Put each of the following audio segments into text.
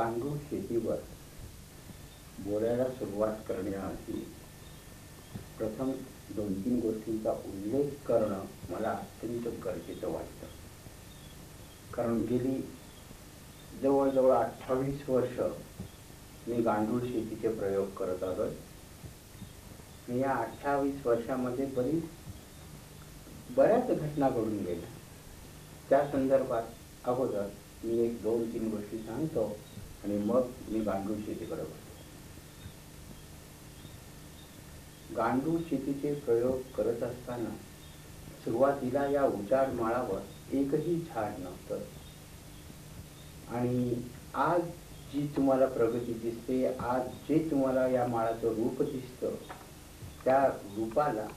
गांडूळ शेतीवर बोलायला सुरुवात करण्याआधी प्रथम 2-3 गोष्टींचा उल्लेख करणं मला अत्यंत गरजेचं वाटतं. कारण गेली जवळजवळ 28 वर्ष मी गांडूळ शेतीचे प्रयोग करत आलोय. आणि या 28 वर्षामध्ये बऱ्याच घटना घडून गेल्या. त्या संदर्भात अगोदर मी 1-2-3 गोष्टी सांगतो आणि मग मी गांडूळ शेतीकडे वळतो. गांडूळ शेतीचे प्रयोग करत असताना सुरुवातीला या उजाड माळावर एकही झाड नव्हतं. आणि आज जी तुम्हाला प्रगती दिसते, आज जे तुम्हाला या माळाचं रूप दिसतं, त्या रूपाला,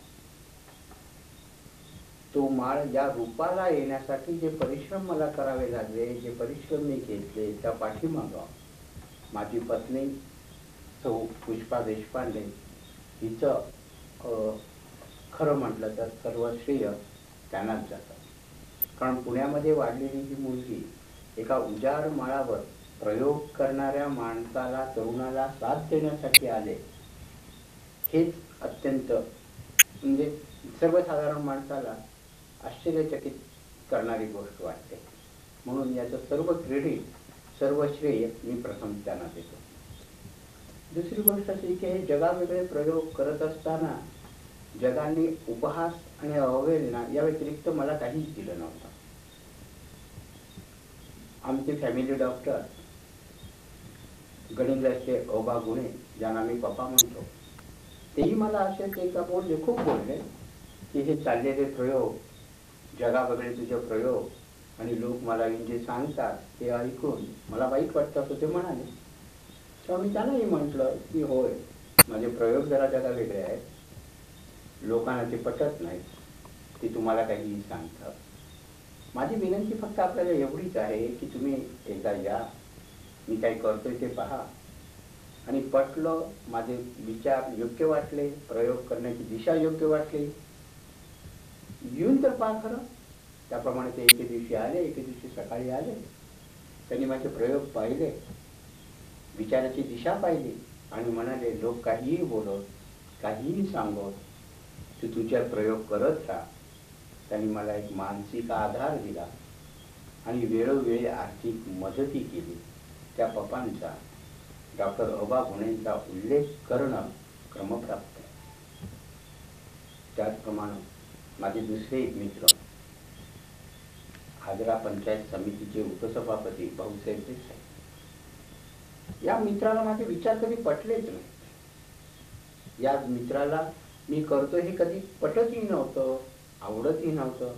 तो माळ या रूपाला येण्यासाठी जे परिश्रम मला करावे लागले, जे परिश्रम मी घेतले, त्या पाठीमागं माझी पत्नी सौ पुष्पा देशपांडे हिचं खरं म्हटलं तर सर्व श्रेय त्यांनाच जातं. कारण पुण्यामध्ये वाढलेली ही मुलगी एका उजाड माळावर प्रयोग करणाऱ्या माणसाला, तरुणाला साथ देण्यासाठी आले, हेच अत्यंत म्हणजे सर्वसाधारण माणसाला आश्चर्यचकित करणारी गोष्ट वाटते. म्हणून याचं सर्व क्रेडिट, सर्व श्रेय मी प्रथम त्यांना देतो. दुसरी गोष्ट अशी की हे जगावेगळे प्रयोग करत असताना जगाने उपहास आणि अवहेलना या व्यतिरिक्त मला काहीच दिलं नव्हतं. आमचे फॅमिली डॉक्टर गडिंग्लजचे ओबा गुणे, ज्यांना मी पप्पा म्हणतो, तेही मला असेच एका बोलले, खूप बोलले की हे चाललेले प्रयोग, जगावेगळे तुझे प्रयोग, आणि लोक मला जे सांगतात ते ऐकून मला वाईट वाटतं असं ते म्हणाले. तेव्हा मी त्यांनाही म्हटलं की होय, माझे प्रयोग जरा जगावेगळे आहेत, लोकांना ते पटत नाही, ते तुम्हाला काहीही सांगतात. माझी विनंती फक्त आपल्याला एवढीच आहे की तुम्ही एकदा या, मी काही करतोय ते पहा, आणि पटलं, माझे विचार योग्य वाटले, प्रयोग करण्याची दिशा योग्य वाटली, येऊन तर पहा खरं. त्याप्रमाणे ते एके दिवशी आले, एके दिवशी सकाळी आले, त्यांनी माझे प्रयोग पाहिले, विचाराची दिशा पाहिली आणि म्हणाले, लोक काहीही बोलत, काहीही सांगत, तू तुझ्या प्रयोग करत राहा. त्यांनी मला एक मानसिक आधार दिला आणि वेळोवेळी आर्थिक मदती केली. त्या पप्पांचा, डॉक्टर ओबा गुणेंचा उल्लेख करणं क्रमप्राप्त आहे. त्याचप्रमाणे माझे दुसरे एक मित्र, हाजरा पंचायत समितीचे उपसभापती भाऊसाहेब देसाई, या मित्राला माझे विचार कधी पटलेच नाही. या मित्राला मी करतो हे कधी पटतही नव्हतं, आवडतही नव्हतं.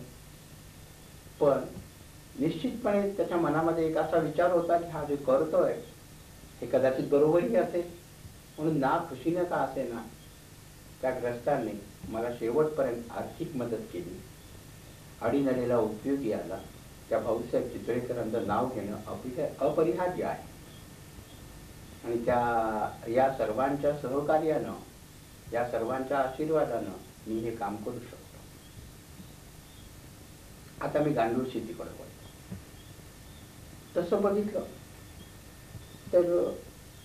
पण निश्चितपणे त्याच्या मनामध्ये एक असा विचार होता की हा जे करतोय हे कदाचित बरोबरही असेल. म्हणून ना खुशीने का असेना, त्या ग्रस्तांनी मला शेवटपर्यंत आर्थिक मदत केली. अडीनडीला उपयोगी आला. त्या भाऊसाहेब चितळेकरांचं नाव घेणं अपरिहार्य आहे. आणि या सर्वांच्या सहकार्यानं, या सर्वांच्या आशीर्वादानं मी हे काम करू शकतो. आता मी गांडूळ शेतीकडे वळतो. तसं बघितलं तर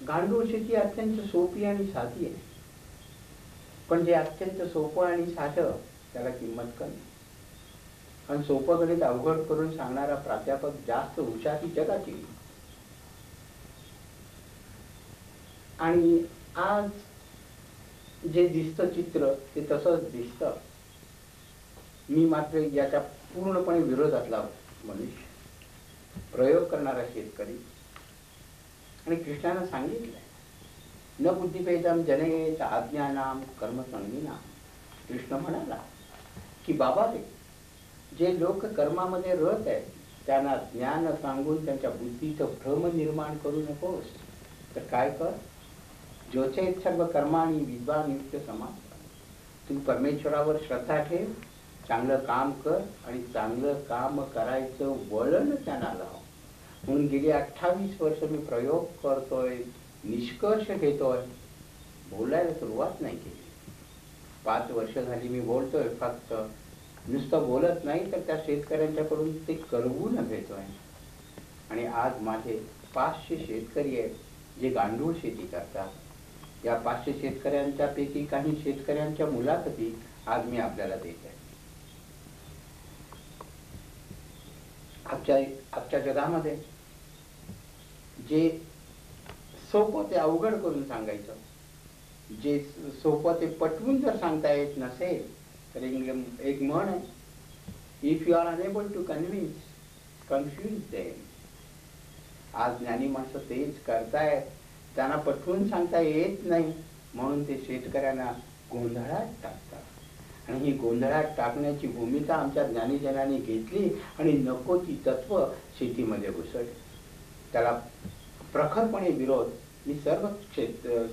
गांडूळ शेती अत्यंत सोपी आणि साधी आहे. पण जे अत्यंत सोपं आणि साधं त्याला किंमत कमी. आणि सोपं गणित अवघड करून सांगणारा प्राध्यापक जास्त हुशार ही जगाची. आणि आज जे दिसतं चित्र ते तसंच दिसतं. मी मात्र याच्या पूर्णपणे विरोधातला मनुष्य, प्रयोग करणारा शेतकरी. आणि कृष्णानं सांगितलंय, न बुद्धिभेदम जनेत अज्ञानाम कर्मसंगीनाम. कृष्ण म्हणाला की बाबा रे, जे लोक कर्मामध्ये रत आहेत त्यांना ज्ञान सांगून त्यांच्या बुद्धीचं भ्रम निर्माण करू नकोस. तर काय कर, ज्योचे सर्व कर्माणी विद्वान युक्त समाज. तू परमेश्वरावर श्रद्धा ठेव, चांगलं काम कर आणि चांगलं काम करायचं वळण त्यांना लाव. म्हणून गेली 28 वर्ष मी प्रयोग करतोय, निष्कर्ष घेतोय, बोलायला सुरुवात नाही केली. 5 वर्ष झाली मी बोलतोय. फक्त नुसतं बोलत नाही तर त्या शेतकऱ्यांच्याकडून ते करवून घेतोय. आणि आज माझे 500 शेतकरी आहेत जे गांडूळ शेती करतात. या 500 शेतकऱ्यांच्या पैकी काही शेतकऱ्यांच्या मुलाखती आज मी आपल्याला देत आहे. आजच्या जगामध्ये जे सोपं ते अवघड करून सांगायचं, जे सोपं ते पटवून जर सांगता येत नसेल तर एक म्हण आहे, if you are unable to confuse them. आज ज्ञानी माणसं तेच करतायत, त्यांना पटवून सांगता येत नाही म्हणून ते शेतकऱ्यांना गोंधळात टाकतात. आणि ही गोंधळात टाकण्याची भूमिका आमच्या ज्ञानीजनांनी घेतली आणि नको ती तत्व शेतीमध्ये घुसळली. त्याला प्रखरपणे विरोध मी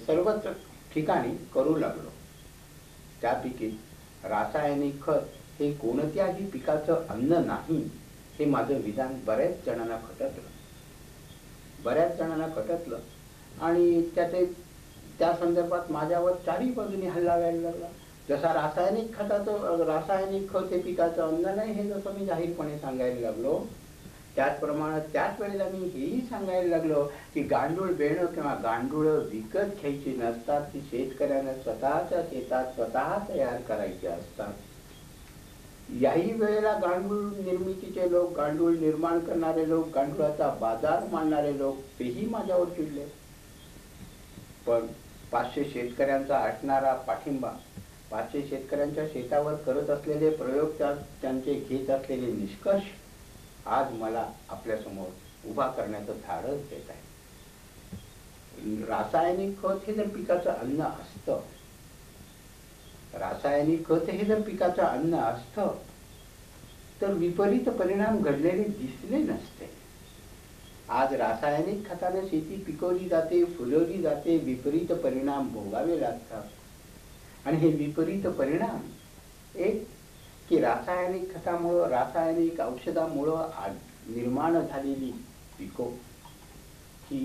सर्वच ठिकाणी करू लागलो. त्यापैकी रासायनिक खत हे कोणत्याही पिकाचं अन्न नाही हे माझं विधान बऱ्याच जणांना खटकलं आणि त्या संदर्भात माझ्यावर चारही बाजूने हल्ला व्हायला लागला. जसा रासायनिक खत हे पिकाचं अन्न नाही हे जसं मी जाहीरपणे सांगायला लागलो, त्याचप्रमाणे त्याच वेळेला मी हेही सांगायला लागलो की गांडूळ बेणं किंवा गांडूळ विकत घ्यायची नसतात, ती शेतकऱ्यांना स्वतःच्या शेतात स्वतः तयार करायची असतात. याही वेळेला गांडूळ निर्मितीचे लोक, गांडूळ निर्माण करणारे लोक, गांडूळाचा बाजार मांडणारे लोक तेही माझ्यावर चिडले. पण 500 शेतकऱ्यांचा असणारा पाठिंबा, 500 शेतकऱ्यांच्या शेतावर करत असलेले प्रयोग, त्यांचे घेत असलेले निष्कर्ष आज मला आपल्यासमोर उभा करण्याचं धाडस देत आहे. रासायनिक खत हे जर पिकाचं अन्न असतं, रासायनिक खत हे जर पिकाचं अन्न असतं तर विपरीत परिणाम घडलेले दिसले नसते. आज रासायनिक खताने शेती पिकवली जाते, फुलवली जाते, विपरीत परिणाम भोगावे लागतात. आणि हे विपरीत परिणाम एक की रासायनिक खतामुळं, रासायनिक औषधामुळं निर्माण झालेली पिकं ही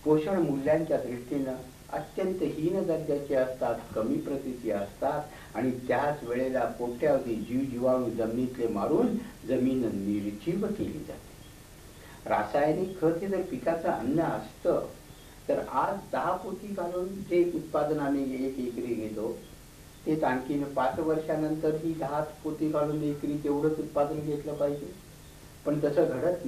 पोषण मूल्यांच्या दृष्टीनं अत्यंत हीन दर्जाचे असतात, कमी प्रतीची असतात आणि त्याच वेळेला कोट्यावधी जीवाणू जमिनीतले मारून जमीन निर्जीव केली जाते. रासायनिक खत हे जर पिकाचं अन्न असतं तर आज 10 पोती घालून जे उत्पादन आम्ही 1 एकरी घेतो तेच आणखीन 5 वर्षानंतर ही 10 पोती घालून एकरी तेवढंच उत्पादन घेतलं पाहिजे. पण तसं घडत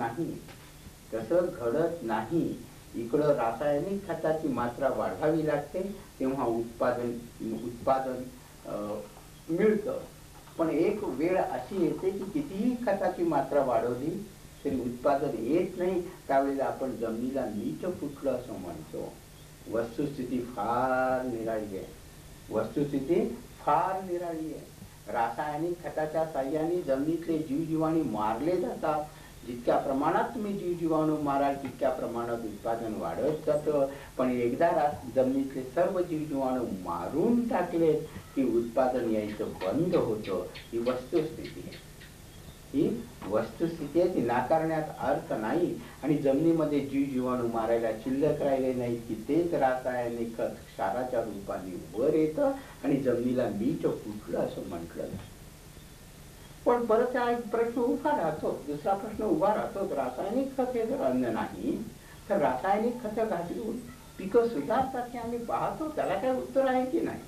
नाही. इकडं रासायनिक खताची मात्रा वाढवावी लागते तेव्हा उत्पादन मिळतं. पण एक वेळ अशी येते की कितीही खताची मात्रा वाढवली तरी उत्पादन येत नाही. त्यावेळेला आपण जमिनीला नीच फुटलं असं म्हणतो. वस्तुस्थिती फार निराळी आहे. रासायनिक खताच्या साह्याने जमिनीतले जीवजीवाणू मारले जातात. जितक्या प्रमाणात तुम्ही जीवजीवाणू माराल तितक्या प्रमाणात उत्पादन वाढत जातं. पण एकदा जमिनीतले सर्व जीवजीवाणू मारून टाकले की उत्पादन यायचं बंद होतं. ही वस्तुस्थिती आहे, ती नाकारण्यात अर्थ नाही. आणि जमिनीमध्ये जीवजीवाणू मारायला शिल्लक राहिले नाही की तेच रासायनिक खत क्षाराच्या रूपाने वर येतं आणि जमिनीला मीठ फुटलं असं म्हटलं. पण परत हा एक प्रश्न उभा राहतो, दुसरा प्रश्न उभा राहतो, रासायनिक खत हे जर अन्न नाही तर रासायनिक खत घालून पिकं सुधारतात की आम्ही पाहतो, त्याला काय उत्तर आहे की नाही?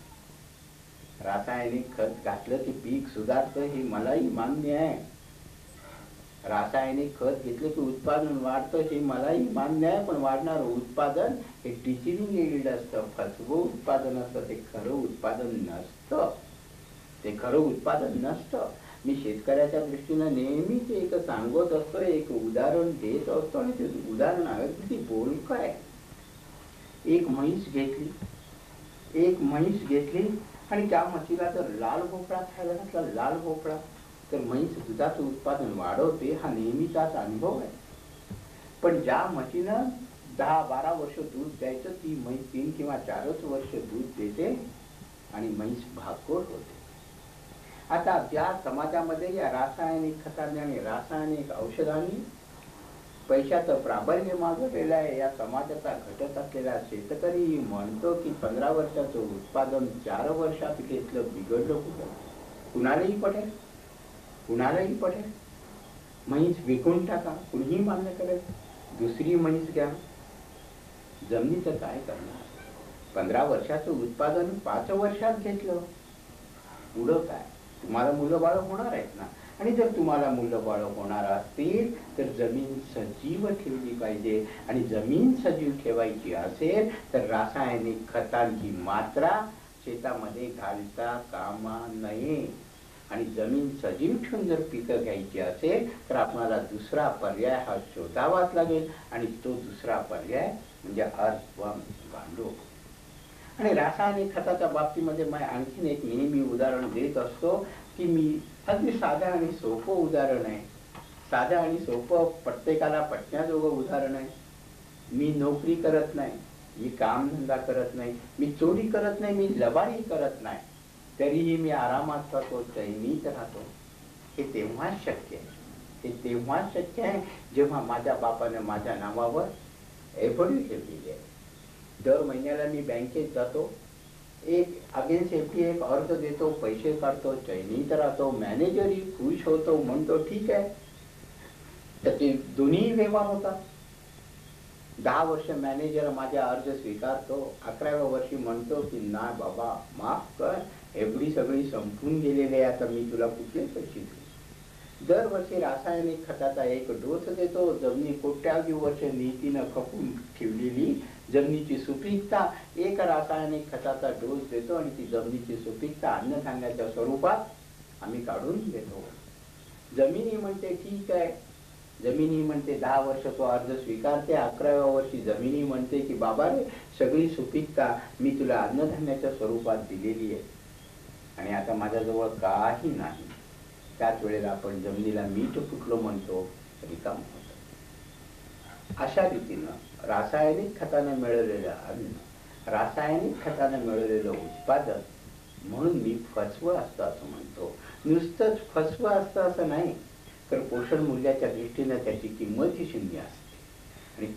रासायनिक खत घातलं की पीक सुधारतं हे मलाही मान्य आहे. रासायनिक खत घेतलं की उत्पादन वाढतं हे मलाही मान्य आहे. पण वाढणारं उत्पादन हे टीचिंग यील्ड असतं, फसवं उत्पादन असतं, ते खरं उत्पादन नसतं. मी शेतकऱ्याच्या दृष्टीनं नेहमीच एक सांगत असतो, एक उदाहरण देत असतो आणि ते उदाहरण अगदी बोलकं आहे. एक म्हैस घेतली आणि त्या म्हशीला जर लाल भोपळा खायला घातला, लाल भोपळा, तर म्हैस दुधाचं उत्पादन वाढवते, हा नेहमीचाच अनुभव आहे. पण ज्या म्हशीनं 10-12 वर्ष दूध द्यायचं ती म्हैस 3 किंवा 4च वर्ष दूध देते आणि म्हैस भागोड होते. आता ज्या समाजामध्ये या रासायनिक खतांनी आणि रासायनिक औषधांनी पैशाचं प्राबल्य मागवलेलं आहे, या समाजाचा घटक असलेला शेतकरी म्हणतो की 15 वर्षाचं उत्पादन 4 वर्षात घेतलं बिघडलं कुठं? कुणालाही पटेल. म्हैस विकून टाका, कुणीही मान्य करेल. दुसरी म्हैस घ्या, जमिनीचं काय करणार? 15 वर्षाचं उत्पादन 5 वर्षात घेतलं, पुढं काय? तुम्हाला मुलं बाळ होणार आहेत ना. आणि जर तुम्हाला मुलं बाळ होणार असतील तर जमीन सजीव ठेवली पाहिजे. आणि जमीन सजीव ठेवायची असेल तर रासायनिक खतांची मात्रा शेतामध्ये घालता कामा नये. आणि जमीन सजीव ठेवून जर पिकं घ्यायची असेल तर आपल्याला दुसरा पर्याय हा शोधावाच लागेल. आणि तो दुसरा पर्याय म्हणजे अर्थवर्म, गांडूळ. आणि रासायनिक खताच्या बाबतीमध्ये मी आणखीन एक नेहमी उदाहरण देत असतो की मी अगदी साधं आणि सोपं उदाहरण आहे. साधं आणि सोपं, प्रत्येकाला पटण्याजोगं उदाहरण आहे. मी नोकरी करत नाही, मी कामधंदा करत नाही, मी चोरी करत नाही, मी लबाडी करत नाही, तरीही मी आरामात राहतो, चैनीत राहतो. हे तेव्हाच शक्य आहे. हे तेव्हाच शक्य आहे जेव्हा माझ्या बापाने माझ्या नावावर एफडी ठेवलेली आहे. दर महिन्याला मी बँकेत जातो, एक अगेन्स्ट एफडी एक अर्ज देतो, पैसे काढतो, चैनीत राहतो, मॅनेजरही खुश होतो, म्हणतो ठीक आहे. त्याचे दोन्ही व्यवहार होतात. 10 वर्ष मॅनेजर माझा अर्ज स्वीकारतो, 11व्या वर्षी म्हणतो की ना बाबा माफ कर, एफडी सगळी संपून गेलेली आहे, आता मी तुला कुठले पैसे देऊ. दरवर्षी रासायनिक खताचा एक डोस देतो. जमिनी कोट्यावधी वर्ष नीतीनं खपून ठेवलेली जमिनीची सुपीकता एक रासायनिक खताचा डोस देतो आणि ती जमिनीची सुपीकता अन्नधान्याच्या स्वरूपात आम्ही काढून देतो. जमिनी म्हणते ठीक आहे, जमिनी म्हणते 10 वर्ष तो अर्ज स्वीकारते, 11व्या वर्षी जमिनी म्हणते की बाबा रे सगळी सुपीकता मी तुला अन्नधान्याच्या स्वरूपात दिलेली आहे आणि आता माझ्याजवळ काही नाही. त्याच वेळेला आपण जमिनीला मीठ फुटलो म्हणतो, रिकाम होतं. अशा रीतीनं रासायनिक खताने मिळवलेलं अन्न, रासायनिक खताने मिळवलेलं उत्पादन म्हणून मी फसवं असतं असं म्हणतो. नुसतंच फसवं असतं असं नाही, तर पोषण मूल्याच्या दृष्टीने त्याची किंमतही शून्य असते. आणि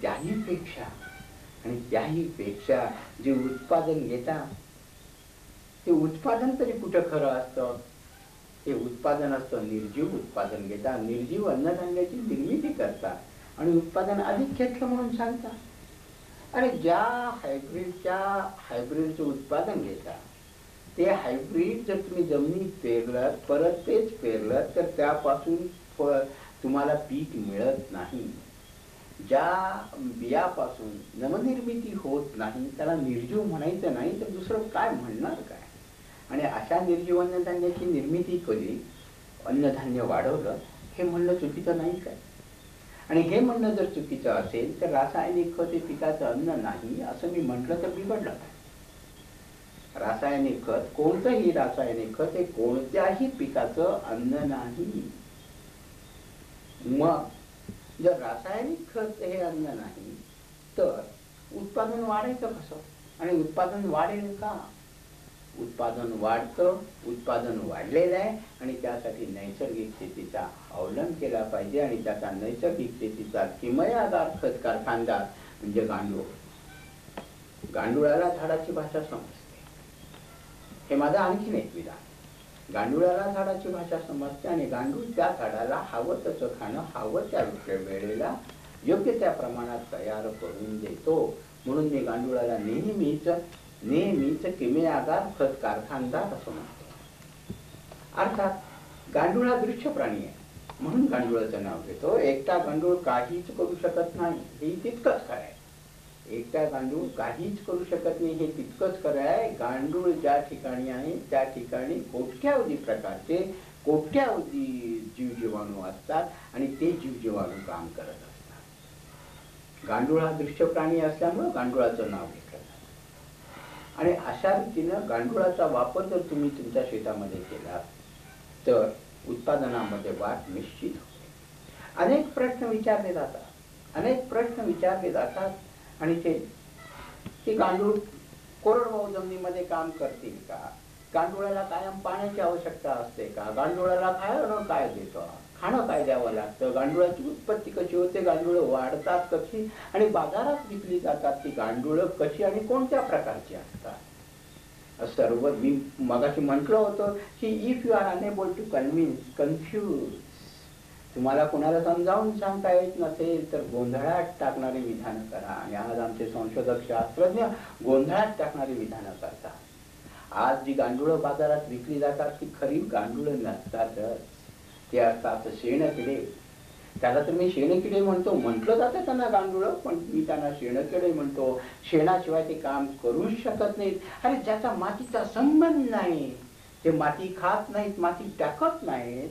त्याही पेक्षा जे उत्पादन घेता ते उत्पादन तरी कुठं खरं असतं? हे उत्पादन असतं निर्जीव उत्पादन घेता, निर्जीव अन्नधान्याची निर्मिती करता आणि उत्पादन अधिक घेतलं म्हणून सांगता. आणि ज्या हायब्रिडचं उत्पादन घेता ते हायब्रिड जर तुम्ही जमिनीत पेरलं, परत तेच पेरलं तर त्यापासून तुम्हाला पीक मिळत नाही. ज्या बियापासून नवनिर्मिती होत नाही त्याला निर्जीव म्हणायचं नाही तर दुसरं काय म्हणणार काय? आणि अशा निर्जीव अन्नधान्याची निर्मिती केली, अन्नधान्य वाढवलं, हे म्हणणं चुकीचं नाही काय? आणि हे म्हणणं जर चुकीचं असेल तर रासायनिक खत हे पिकाचं अन्न नाही असं मी म्हटलं तर बिघडलं काय? रासायनिक खत, कोणतंही रासायनिक खत हे कोणत्याही पिकाचं अन्न नाही. मग जर रासायनिक खत हे अन्न नाही तर उत्पादन वाढायचं कसं? आणि उत्पादन वाढेल का? उत्पादन वाढतं, उत्पादन वाढलेलं आहे आणि त्यासाठी नैसर्गिक शेतीचा अवलंब केला पाहिजे. आणि त्याचा नैसर्गिक शेतीचा किमयादार खत कारखानदार म्हणजे गांडूळ. गांडुळाला झाडाची भाषा समजते. हे माझं आणखीन एक विधान. गांडुळाला झाडाची भाषा समजते आणि गांडूळ त्या झाडाला हवं तसं खाणं हवं त्या वेळेला योग्य त्या प्रमाणात तयार करून देतो. म्हणून मी गांडुळाला नेहमीच किमयागार खत कारखानदार असं म्हणतो. अर्थात गांडूळ हा दृश्य प्राणी आहे म्हणून गांडुळाचं नाव घेतो. एकटा गांडूळ काहीच करू शकत नाही हे तितकंच खरं आहे. एकटा गांडूळ काहीच करू शकत नाही हे तितकंच खरं आहे. गांडूळ ज्या ठिकाणी आहे त्या ठिकाणी कोट्यावधी प्रकारचे कोट्यावधी जीवजीवाणू असतात आणि ते जीवजीवाणू काम करत असतात. गांडूळ हा दृश्य प्राणी असल्यामुळे गांडुळाचं नाव घेतलं. आणि अशा रीतीनं गांडुळाचा वापर जर तुम्ही तुमच्या शेतामध्ये केला तर उत्पादनामध्ये वाढ निश्चित होते. अनेक प्रश्न विचारले जातात आणि ते गांडूळ कोरडवाहू जमिनीमध्ये काम करतील का? गांडुळाला कायम पाण्याची आवश्यकता असते का? गांडुळाला काय देतो? खाणं काय द्यावं लागतं? गांडुळाची उत्पत्ती कशी होते? गांडूळ वाढतात कशी आणि बाजारात विकली जातात ती गांडूळ कशी आणि कोणत्या प्रकारची असतात? सर्व मी मगाशी म्हटलं होतं की if you are unable to confuse तुम्हाला कोणाला समजावून सांगता येत नसेल तर गोंधळात टाकणारी विधानं करा. आणि आज आमचे संशोधक शास्त्रज्ञ गोंधळात टाकणारी विधानं करतात. आज जी गांडूळं बाजारात विकली जातात ती खरी गांडूळं नसतातच, ते असतात शेणकिडे. त्याला तर मी शेणकिडे म्हणतो, म्हटलं जातं त्यांना गांडूळं, पण मी त्यांना शेणकिडे म्हणतो. शेणाशिवाय ते काम करूच शकत नाहीत. अरे ज्याचा मातीचा संबंध नाही, ते माती खात नाहीत, माती टाकत नाहीत,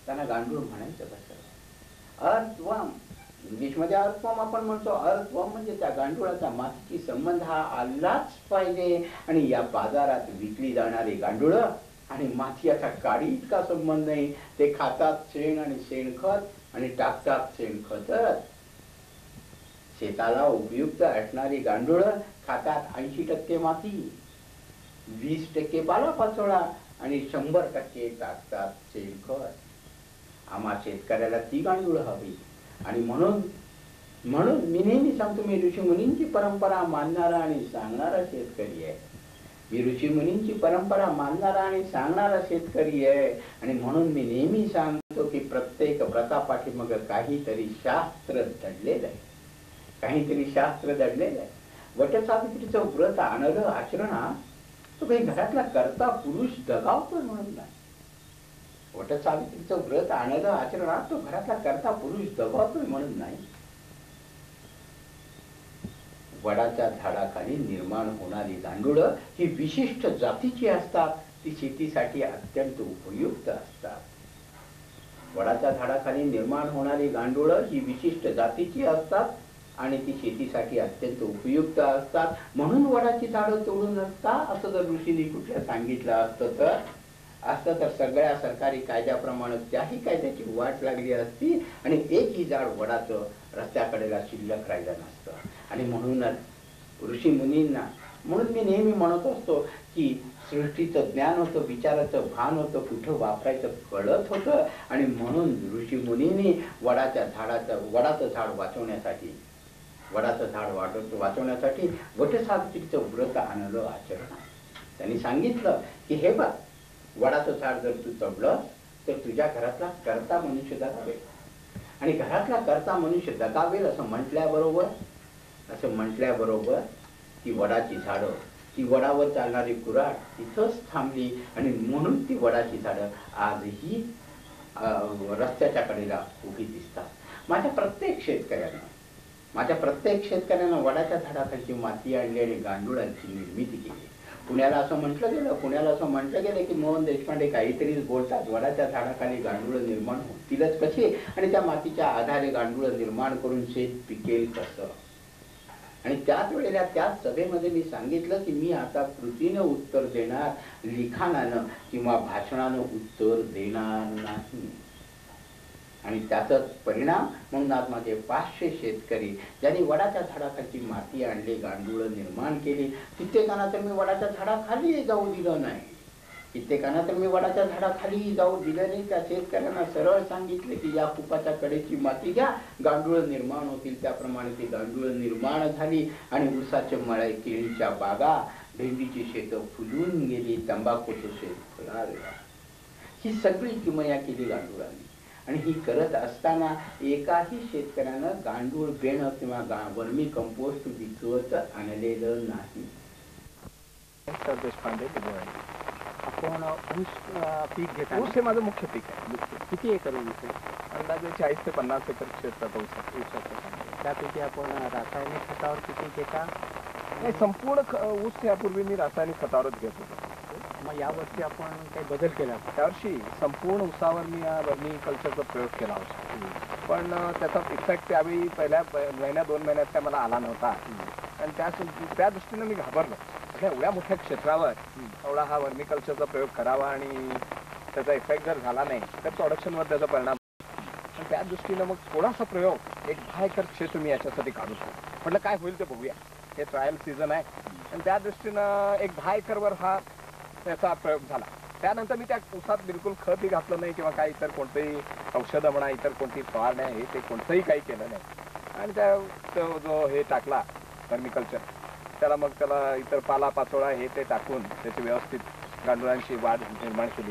त्यांना गांडूळ म्हणायचं कसं? अर्थवर्म, इंग्लिशमध्ये अर्थवर्म आपण म्हणतो. अर्थवर्म म्हणजे त्या गांडुळाचा मातीची संबंध हा आलाच पाहिजे. आणि या बाजारात विकली जाणारी गांडुळं आणि माती याचा काडी इतका संबंध नाही. ते खातात शेण आणि शेणखत आणि टाकतात शेणखतच. शेताला उपयुक्त असणारी गांडुळं खातात 80% माती, 20% पालापाचोळा आणि 100% टाकतात शेणखत. आम्हा शेतकऱ्याला ती गांडूळं हवी. आणि म्हणून मी नेहमी सांगतो, मी ऋषीमुनींची परंपरा मानणारा आणि सांगणारा शेतकरी आहे. मी ऋषीमुनींची परंपरा मानणारा आणि सांगणारा शेतकरी आहे. आणि म्हणून मी नेहमी सांगतो की प्रत्येक व्रतापाठीमागे काहीतरी शास्त्र दडलेलं आहे, काहीतरी शास्त्र दडलेलं आहे. वटसावित्रीचं व्रत आणलं आचरणात, तो काही घरातला करता पुरुष दगावतोय म्हणून नाही. वटसावित्रीचं व्रत आणलं आचरणात, तो घरातला करता पुरुष दगावतोय म्हणून नाही. वडाच्या झाडाखाली निर्माण होणारी गांडुळं ही विशिष्ट जातीची असतात. ती शेतीसाठी अत्यंत उपयुक्त असतात. वडाच्या झाडाखाली निर्माण होणारी गांडुळं ही विशिष्ट जातीची असतात आणि ती शेतीसाठी अत्यंत उपयुक्त असतात. म्हणून वडाची झाडं तोडू नसता असं जर ऋषींनी कुठल्या सांगितलं असतं तर सगळ्या सरकारी कायद्याप्रमाणे त्याही कायद्याची वाट लागली असती आणि एकही झाड वडाचं रस्त्याकडेला शिल्लक राहिलं नसतं. आणि म्हणूनच ऋषी मुनींना, म्हणून मी नेहमी म्हणत असतो की सृष्टीचं ज्ञान होतं, विचाराचं भान होतं, कुठं वापरायचं कळत होतं. आणि म्हणून ऋषी मुनींनी वडाचं झाड वाचवण्यासाठी वटसावित्रीचं व्रत आणलं आचरणात. त्यांनी सांगितलं की हे बघ, वडाचं झाड जर तू तोडलं तर तुझ्या घरातला करता मनुष्य दगावेल. आणि घरातला करता मनुष्य दगावेल असं म्हटल्याबरोबर ती वडाची झाडं, ती वडावर चालणारी कुऱ्हाड तिथंच थांबली. आणि म्हणून ती वडाची झाडं आजही रस्त्याच्या कडेला उभी दिसतात. माझ्या प्रत्येक शेतकऱ्यानं वडाच्या झाडाखालची माती आणली आणि गांडुळांची निर्मिती केली. पुण्याला असं म्हटलं गेलं की मोहन देशपांडे काहीतरीच बोलतात, वडाच्या झाडाखाली गांडुळं निर्माण होतीलच कशी आणि त्या मातीच्या आधारे गांडुळं निर्माण करून शेत पिकेल कसं. आणि त्याच वेळेला त्याच सभेमध्ये मी सांगितलं की मी आता कृतीनं उत्तर देणार, लिखाणानं किंवा भाषणानं उत्तर देणार नाही. आणि त्याचाच परिणाम म्हणून आज माझे 500 शेतकरी ज्यांनी वडाच्या झाडाखालची माती आणली, गांडुळं निर्माण केली, कित्येकांना तर मी वडाच्या झाडाखाली जाऊ दिलं नाही. त्या शेतकऱ्यांना सरळ सांगितले की या कुपाच्या कडेची माती घ्या, गांडुळं निर्माण होतील. त्याप्रमाणे ती गांडुळं निर्माण झाली आणि ऊसाचे मळे, केळीच्या बागा, भेंडीची शेतं फुलून गेली, तंबाखूचं शेत फुलावलं. ही सगळी किमया केली गांडुळांनी. आणि ही करत असताना एकाही शेतकऱ्यानं गांडूळ बेणं किंवा वर्मी कंपोस्ट विकत आणलेलं नाही. देशपांडे, आपण ऊस पीक घेता? ऊस हे माझं मुख्य पीक आहे. किती एकर ऊस आहे? अंदाजे 40 ते 50 एकर क्षेत्रात ऊसाचं. त्यापैकी आपण रासायनिक खतावर किती घेता? नाही, संपूर्ण ऊस यापूर्वी मी रासायनिक खतावरच घेत होतो. मग यावर्षी आपण काही बदल केला? त्यावर्षी संपूर्ण ऊसावर मी वर्मी कल्चरचा प्रयोग केला होता. पण त्याचा इफेक्ट त्यावेळी पहिल्या महिन्या 2 महिन्यात काय मला आला नव्हता. आणि त्या दृष्टीनं मी घाबरलो. एवढ्या मोठ्या क्षेत्रावर एवढा हा वर्मी कल्चरचा प्रयोग करावा आणि त्याचा इफेक्ट जर झाला नाही तर प्रोडक्शनवर त्याचा परिणाम. पण त्या दृष्टीनं मग थोडासा प्रयोग, एक 10 एकर क्षेत्र मी याच्यासाठी काढू शकतो. म्हटलं काय होईल ते बघूया, हे ट्रायल सीझन आहे. आणि त्या दृष्टीनं एक 10 एकरवर हा त्याचा प्रयोग झाला. त्यानंतर मी त्या ऊसात बिलकुल खतही घातलं नाही किंवा काही इतर कोणतेही औषधं म्हणा, इतर कोणती फवारणी आहे ते कोणतंही काही केलं नाही. आणि त्या जो हे टाकला वर्मिकल्चर, त्याला इतर पाला पाचोळा हे ते टाकून त्याची व्यवस्थित गांडुळांची वाढ निर्माण केली.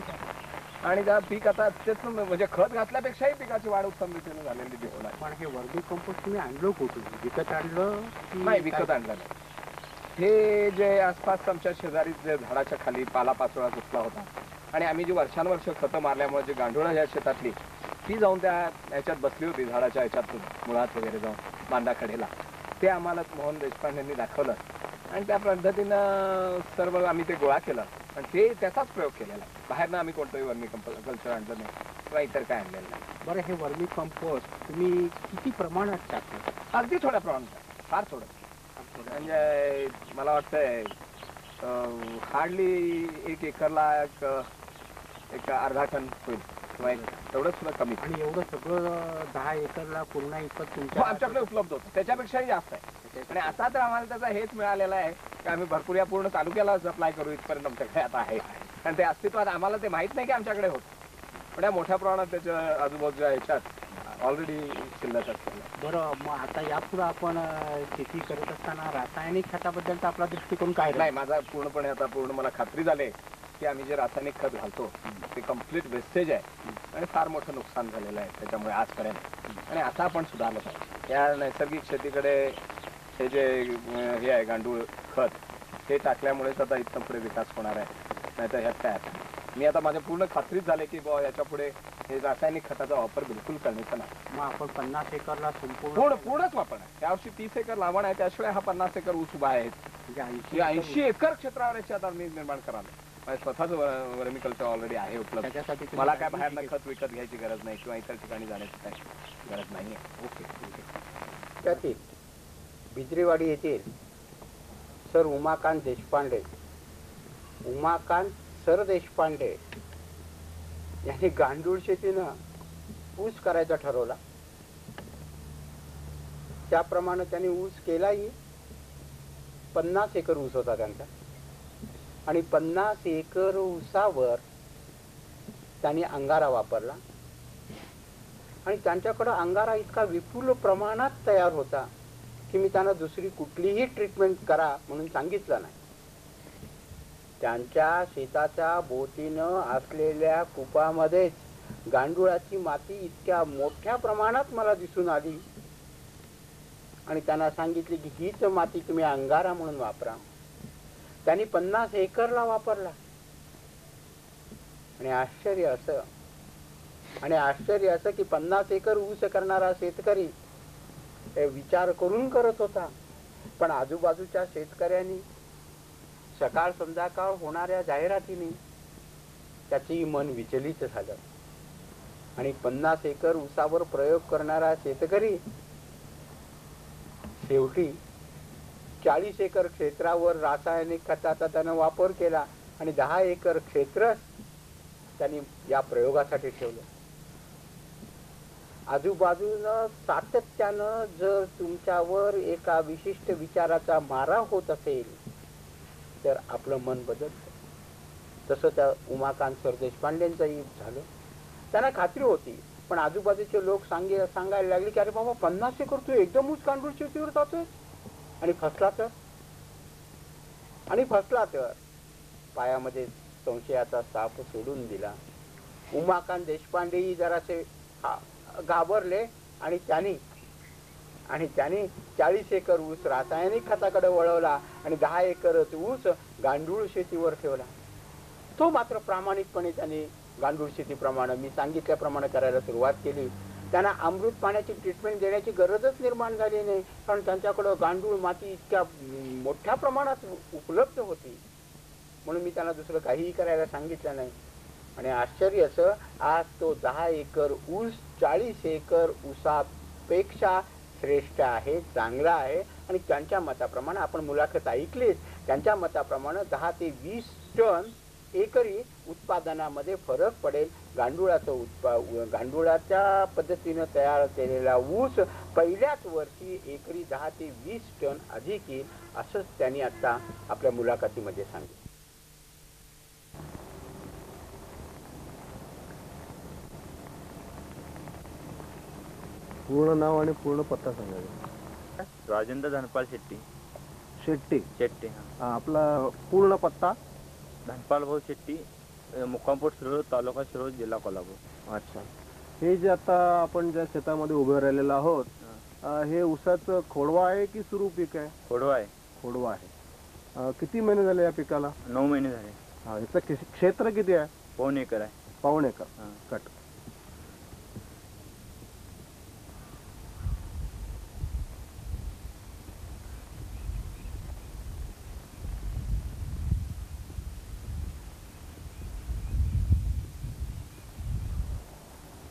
आणि त्या पीक आता तेच म्हणजे खत घातल्यापेक्षाही पिकाची वाढ उत्तम रीतीने झालेली दिसून आहे. पण हे वर्मी कंपोस्ट तुम्ही आणलो कुठून? विकत आणलं की नाही, विकत काय? आणलं नाही. हे जे आसपास आमच्या शेजारी जे झाडाच्या खाली पालापाचोळा गुंतला होता आणि आम्ही जी वर्षानुवर्ष खतं मारल्यामुळे जी गांडुळं ह्या शेतातली ती जाऊन त्या ह्याच्यात बसली होती, झाडाच्या ह्याच्यात मुळात वगैरे जाऊन बांधाकडेला, ते आम्हाला मोहन देशपांडेंनी दाखवलं आणि त्या पद्धतीनं सर्व आम्ही ते गोळा केलं आणि ते त्याचाच प्रयोग केलेला. बाहेरनं आम्ही कोणतंही वर्मी कल्चर आणलं नाही किंवा इतर काय आणलेलं नाही. बरं, हे वर्मी कंपोस्ट तुम्ही किती प्रमाणात टाकलं? अगदी थोड्या प्रमाणात, फार थोडं. म्हणजे मला वाटतंय हार्डली 1 एकरला एक अर्धा टन होईल किंवा एवढंच सुद्धा कमी. आणि एवढं सगळं 10 एकरला पूर्ण इकत हो, तुमच्या आमच्याकडे उपलब्ध होतं, त्याच्यापेक्षाही जास्त आहे. आणि आता तर आम्हाला त्याचा हेच मिळालेला आहे की आम्ही भरपूर या पूर्ण तालुक्याला सप्लाय करू इथपर्यंत आमच्याकडे आता आहे. आणि ते अस्तित्वात आम्हाला ते माहित नाही की आमच्याकडे होतं, पण या मोठ्या प्रमाणात त्याच्या आजूबाजूच्या ह्याच्यात ऑलरेडी शिल्लक असतं. बरं, मग आता यापुढे आपण शेती करत असताना रासायनिक खताबद्दलचा आपला दृष्टिकोन काय नाही, माझा पूर्णपणे आता मला खात्री झाली की आम्ही जे रासायनिक खत घालतो ते कम्प्लीट वेस्टेज आहे आणि फार मोठं नुकसान झालेलं आहे त्याच्यामुळे आजपर्यंत. आणि आता आपण सुधारलं पाहिजे. या नैसर्गिक शेतीकडे हे जे हे आहे गांडूळ खत, हे टाकल्यामुळेच आता इथं पुढे विकास होणार आहे. नाहीतर ह्यात काय आता मी आता माझ्या पूर्ण खात्रीच झाले की बुवा याच्या पुढे हे रासायनिक खताचा वापर बिलकुल करण्याचा नाही. मग आपण 50 एकरला संपूर्ण पूर्णच वापरणार. यावर्षी 30 एकर लावण आहे, त्याशिवाय हा 50 एकर ऊस उभा आहे. म्हणजे 80 एकर क्षेत्रावर याची आता मी निर्माण करायला स्वतःच वर्मी कल्चर ऑलरेडी आहे उपलब्ध. त्याच्यासाठी तुम्ही मला काय काळजी बाहेरनं घेतली? खत विकत घ्यायची गरज नाही किंवा इतर ठिकाणी जाण्याची काही गरज नाही आहे. ओके. त्यातील बिजरीवाडी येथील सर उमाकांत देशपांडे, उमाकांत सर देशपांडे यांनी गांडूळ शेतीनं ऊस करायचा ठरवला. त्याप्रमाणे त्यांनी ऊस केलाही. 50 एकर ऊस होता त्यांचा आणि 50 एकर ऊसावर त्यांनी अंगारा वापरला आणि त्यांच्याकडं अंगारा इतका विपुल प्रमाणात तयार होता की मी त्यांना दुसरी कुठलीही ट्रीटमेंट करा म्हणून सांगितलं नाही. त्यांच्या शेताच्या बोटीनं असलेल्या कुपामध्येच गांडुळाची माती इतक्या मोठ्या प्रमाणात मला दिसून आली आणि त्यांना सांगितले की हीच माती तुम्ही अंगारा म्हणून वापरा. त्यांनी 50 एकरला वापरला आणि आश्चर्य असं की 50 एकर ऊस करणारा शेतकरी विचार करून करत होता, पण आजूबाजूच्या शेतकऱ्यांनी सकाळ संध्याकाळ होणाऱ्या जाहिरातीने त्याची मन विचलित झालं आणि 50 एकर ऊसावर प्रयोग करणारा शेतकरी शेवटी 40 एकर क्षेत्रावर रासायनिक खताचा त्यानं वापर केला आणि 10 एकर क्षेत्र त्यांनी या प्रयोगासाठी ठेवलं. आजूबाजूनं सातत्यानं जर तुमच्यावर एका विशिष्ट विचाराचा मारा होत असेल तर आपलं मन बदलतं. तसं त्या उमाकांत सर देशपांडेंचंही झालं. त्यांना खात्री होती, पण आजूबाजूचे लोक सांगायला लागले की अरे बाबा 50 एकर तू एकदम ऊस गांडूळ शेतीवर जातोय आणि फसला तर पायामध्ये संशयाचा साप सोडून दिला. उमाकांत देशपांडेही जरासे घाबरले आणि त्यांनी 40 एकर ऊस रासायनिक खताकडे वळवला आणि 10 एकरच ऊस गांडूळ शेतीवर ठेवला. तो मात्र प्रामाणिकपणे त्यांनी गांडूळ शेतीप्रमाणे मी सांगितल्याप्रमाणे करायला सुरुवात केली. त्यांना अमृत पाण्याची ट्रीटमेंट देण्याची गरजच निर्माण झाली नाही, कारण त्यांच्याकडं गांडूळ माती इतक्या मोठ्या प्रमाणात उपलब्ध होती. म्हणून मी त्यांना दुसरं काहीही करायला सांगितलं नाही. आणि आश्चर्य असं, आज तो 10 एकर ऊस 40 एकर ऊसापेक्षा श्रेष्ठ आहे, चांगला आहे. आणि त्यांच्या मताप्रमाणे आपण मुलाखत ऐकलीच, त्यांच्या मताप्रमाणे 10 ते 20 टन एकरी उत्पादनामध्ये फरक पडेल. गांडुळाच्या पद्धतीनं तयार केलेला ऊस पहिल्याच वर्षी एकरी 10 ते 20 टन अधिक येईल, असंच त्यांनी आता आपल्या मुलाखतीमध्ये सांगितलं. पूर्ण नाव आणि पूर्ण पत्ता सांगायचा. राजेंद्र धनपाल शेट्टी. शेट्टी. शेट्टी आपला पूर्ण पत्ता. धनपाल भाऊ शेट्टी, मुक्कामपूर शिरोळ, तालुका शिरोळ, जिल्हा कोल्हापूर. अच्छा. हे जे आता आपण ज्या शेतामध्ये उभे राहिलेलो आहोत, हे ऊसाचं खोडवा आहे की सुरू पीक आहे? खोडवा आहे. खोडवा आहे. किती महिने झाले या पिकाला? 9 महिने झाले. याचं क्षेत्र किती आहे? 1.5 एकर आहे. 1.5 एकर. हां. कट.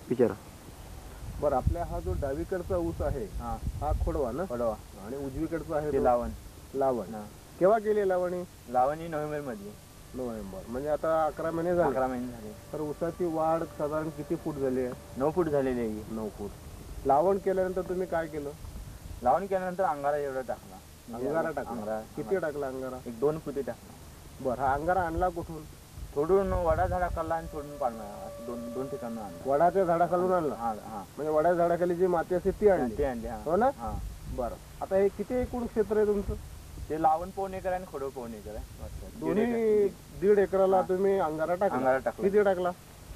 विचारा. बरं, आपल्या हा जो डावीकडचा ऊस आहे हां. हा खोडवा ना, खोडवा. आणि उजवीकडचा आहे ते तो लावण. लावण. हां. केव्हा केली लावणी? लावण ही नोव्हेंबर मध्ये. नोव्हेंबर, म्हणजे आता 11 महिने झाले. 11 महिने झाले. तर ऊसाची वाढ साधारण किती फूट झाली आहे? 9 फूट झालेली आहे. 9 फूट. लावण केल्यानंतर तुम्ही काय केलं? लावण केल्यानंतर अंगारा एवढा टाकला. अंगारा टाकला. अंगारा. किती टाकला अंगारा? 1-2 फुटी टाकला. बरं, हा अंगारा आणला कुठून? थोडून वडा झाडा काढला आणि थोडून पाडला. असं दोन ठिकाणं आणला. वडाच्या झाडाखालून आणला. हां हां. म्हणजे वडाच्या झाडाखाली जी माती असते ती आणली. ते आणले. हां. हो ना? हां. बरं, आता हे किती एकूण क्षेत्र आहे तुमचं? ते लावण 1.5 एकर आणि खोडव 1.5 एकर आहे. दोन्ही 1.5 एकराला तुम्ही अंगारा टाकला. अंगारा टाकला. किती टाकला?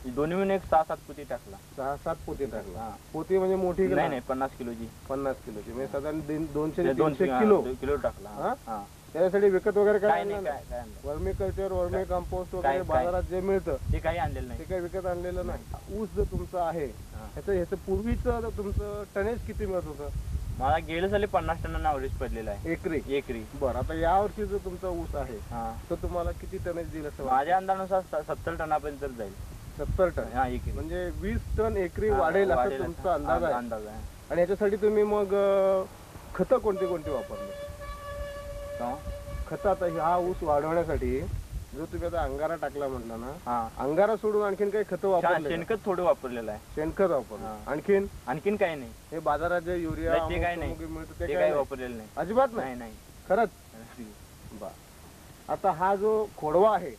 दोन्ही मिळून एक 6-7 पुती टाकला. 6-7 पोती टाकला. हां. पोती म्हणजे मोठी की नाही लहान? नाही 50 किलोची. 50 किलोची, म्हणजे साधारण 200 ते 2 300 किलो. किलो टाकला. हां? हां. त्याच्यासाठी विकत वगैरे काय काय आणलं नाही. नाही? काय आणलं वर्मी कल्चर, वर्मी कंपोस्ट वगैरे काय- बाजारात जे मिळतं ते काही आणलेलं ते नाही. काही विकत आणलेलं नाही. ऊस जो तुमचा आहे हां. ह्याचं पूर्वीचं तुमचं टनेज किती मिळत होतं मला गेल्या साली 50 टनांना अवरेज पडलेला आहे एकरी? एकरी. बरं, आता या वर्षी जो तुमचा ऊस आहे हां. तो तुम्हाला किती टनेज देईल असं वाटतं? माझ्या अंदाजानुसार 70 टनापर्यंत जाईल. 70 टन. हा एकरी. म्हणजे 20 टन एकरी हां, वाढेल असं वाढेल तुमचा अंदाज आहे. अंदाज आहे. आणि याच्यासाठी तुम्ही मग खतं कोणती कोणती वापरली? का? खतं आता हा ऊस वाढवण्यासाठी जो तुम्ही आता अंगारा टाकला म्हटला ना, हां. अंगारा सोडून आणखीन काही खतं वापरले? शेणखत थोडं वापरलेलं आहे. शेणखत वापरलं. हां. आणखीन आणखीन काही नाही. हे बाजारात जे युरिया नाही, ते काही नाही. अमुक मिळतं ते ते काही काय वापरलेलं नाही. अजिबात नाही? नाही नाही. खरंच? बर. आता हा जो खोडवा आहे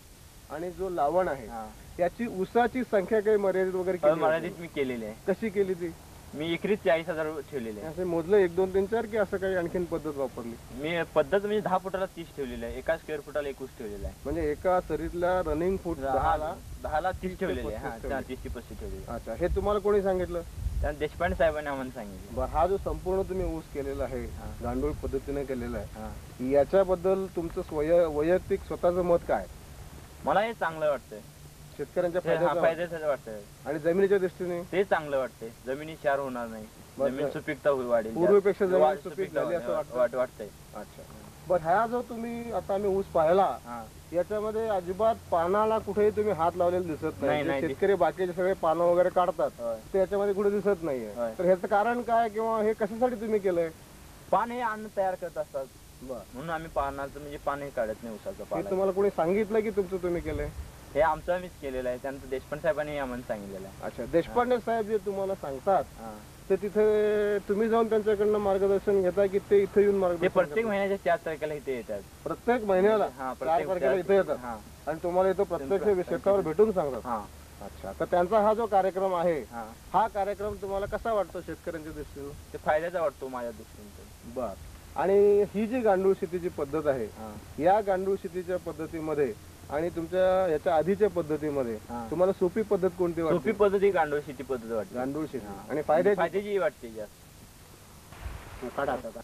आणि जो लावण आहे हां. याची ऊसाची संख्या काही मर्यादित वगैरे केली मर्यादित होती? मी केलेली आहे. कशी केली ती? मी एकरी 40,000 ठेवलेले आहे. असं मोजलं 1 2 3 4 की असं काही आणखीन पद्धत वापरली? मी पद्धत म्हणजे 10 फुटाला 30 ठेवलेलं आहे. एका स्क्वेअर फुटाला 21 ठेवलेला आहे. म्हणजे एका सरीतला रनिंग फूट 10ला? 10ला 30 ठेवलेले आहे. 30 हां 30 ते 35 ठेवलेले आहे. अच्छा, हे तुम्हाला कोणी सांगितलं? त्या देशपांडे साहेबांनी आम्हाला सांगितलं. बरं, हा जो संपूर्ण तुम्ही ऊस केलेला आहे, हां. गांडूळ पद्धतीने केलेला आहे, हां. याच्याबद्दल तुमचं वैयक्तिक स्वतःचं मत काय? मला हे चांगलं वाटतंय. शेतकऱ्यांच्या हा, फायद्याचं फायद्याचं वाटतंय. आणि जमिनीच्या दृष्टीने ते चांगलं वाटतंय. जमिनी क्षार होणार नाही. बरं. जमीन सुपीकता वाढेल. पूर्वीपेक्षा जमीन वाढ- सुपीक सुपीकता झाली असं वाटतं? वाटतंय. अच्छा. बरं, हा जो तुम्ही आता आम्ही ऊस पाहिला हां. याच्यामध्ये अजिबात पानाला कुठेही तुम्ही हात लावलेला दिसत नाही, नाही. नाही जे शेतकरी बाकीचे सगळे पानं वगैरे काढतात होय. ते याच्यामध्ये कुठे दिसत नाहीये. होय. तर ह्याचं कारण काय किंवा हे कशासाठी तुम्ही केलंय? पान हे अन्न तयार करत असतात बरं, म्हणून आम्ही पानाचं म्हणजे पान हे काढत नाही उसाचं हे पान. तुम्हाला कोणी सांगितलं की तुमचं तुम्ही केलंय? हे आमचं आम्हीच केलेलं आहे. त्यानंतर देशपांडे साहेबांनी आम्हाला सांगितलेलं आहे. अच्छा, देशपांडे साहेब जे तुम्हाला सांगतात हां. ते तिथे तुम्ही जाऊन त्यांच्याकडनं मार्गदर्शन घेता की ते इथे येऊन ते मार्गदर्शन प्रत्येक करतात? महिन्याच्या 4 तारखेला इथे येतात. प्रत्येक महिन्याला हां, 4 तारखेला इथे येतात हां. आणि तुम्हाला इथं प्रत्यक्ष शेतावर भेटून सांगतात? हां. अच्छा, तर त्यांचा हा जो कार्यक्रम आहे हां. हा कार्यक्रम तुम्हाला कसा वाटतो शेतकऱ्यांच्या दृष्टीने? ते फायद्याचा वाटतो माझ्या दृष्टीने. बर. आणि ही जी गांडूळ शेतीची पद्धत आहे हां. या गांडूळ शेतीच्या पद्धतीमध्ये आणि तुमच्या याच्या आधीच्या पद्धतीमध्ये हां. तुम्हाला सोपी पद्धत कोणती सोपी वाटते? पद्धती गांडूळ शेती पद्धत वाटते. गांडूळ शेती. हां. आणि फायद्याची? फायद्याची वाटते जास्त. काढा आता.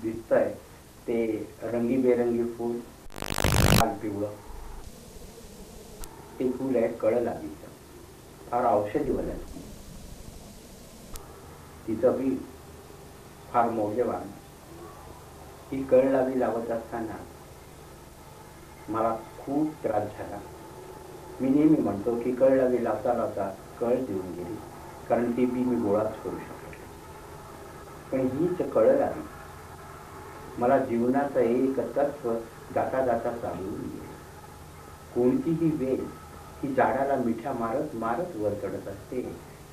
दिसतंय ते रंगीबेरंगी फूल, लाल पिवळं, ते फूल आहे कळलावीचं, फार औषधी वनस्पती. तिचं बी फार मौल्यवान. ही कळलावी लावत असताना मला खूप त्रास झाला. मी नेहमी म्हणतो की कळलावी लावता लावता कळ देऊन गेली, कारण ती बी मी गोळाच करू शकतो. पण हीच कळलावी मला जीवनाचं एक तत्व जाता जाता सांगून गेले. कोणतीही वेल ही झाडाला मिठ्या मारत मारत वर चढत असते,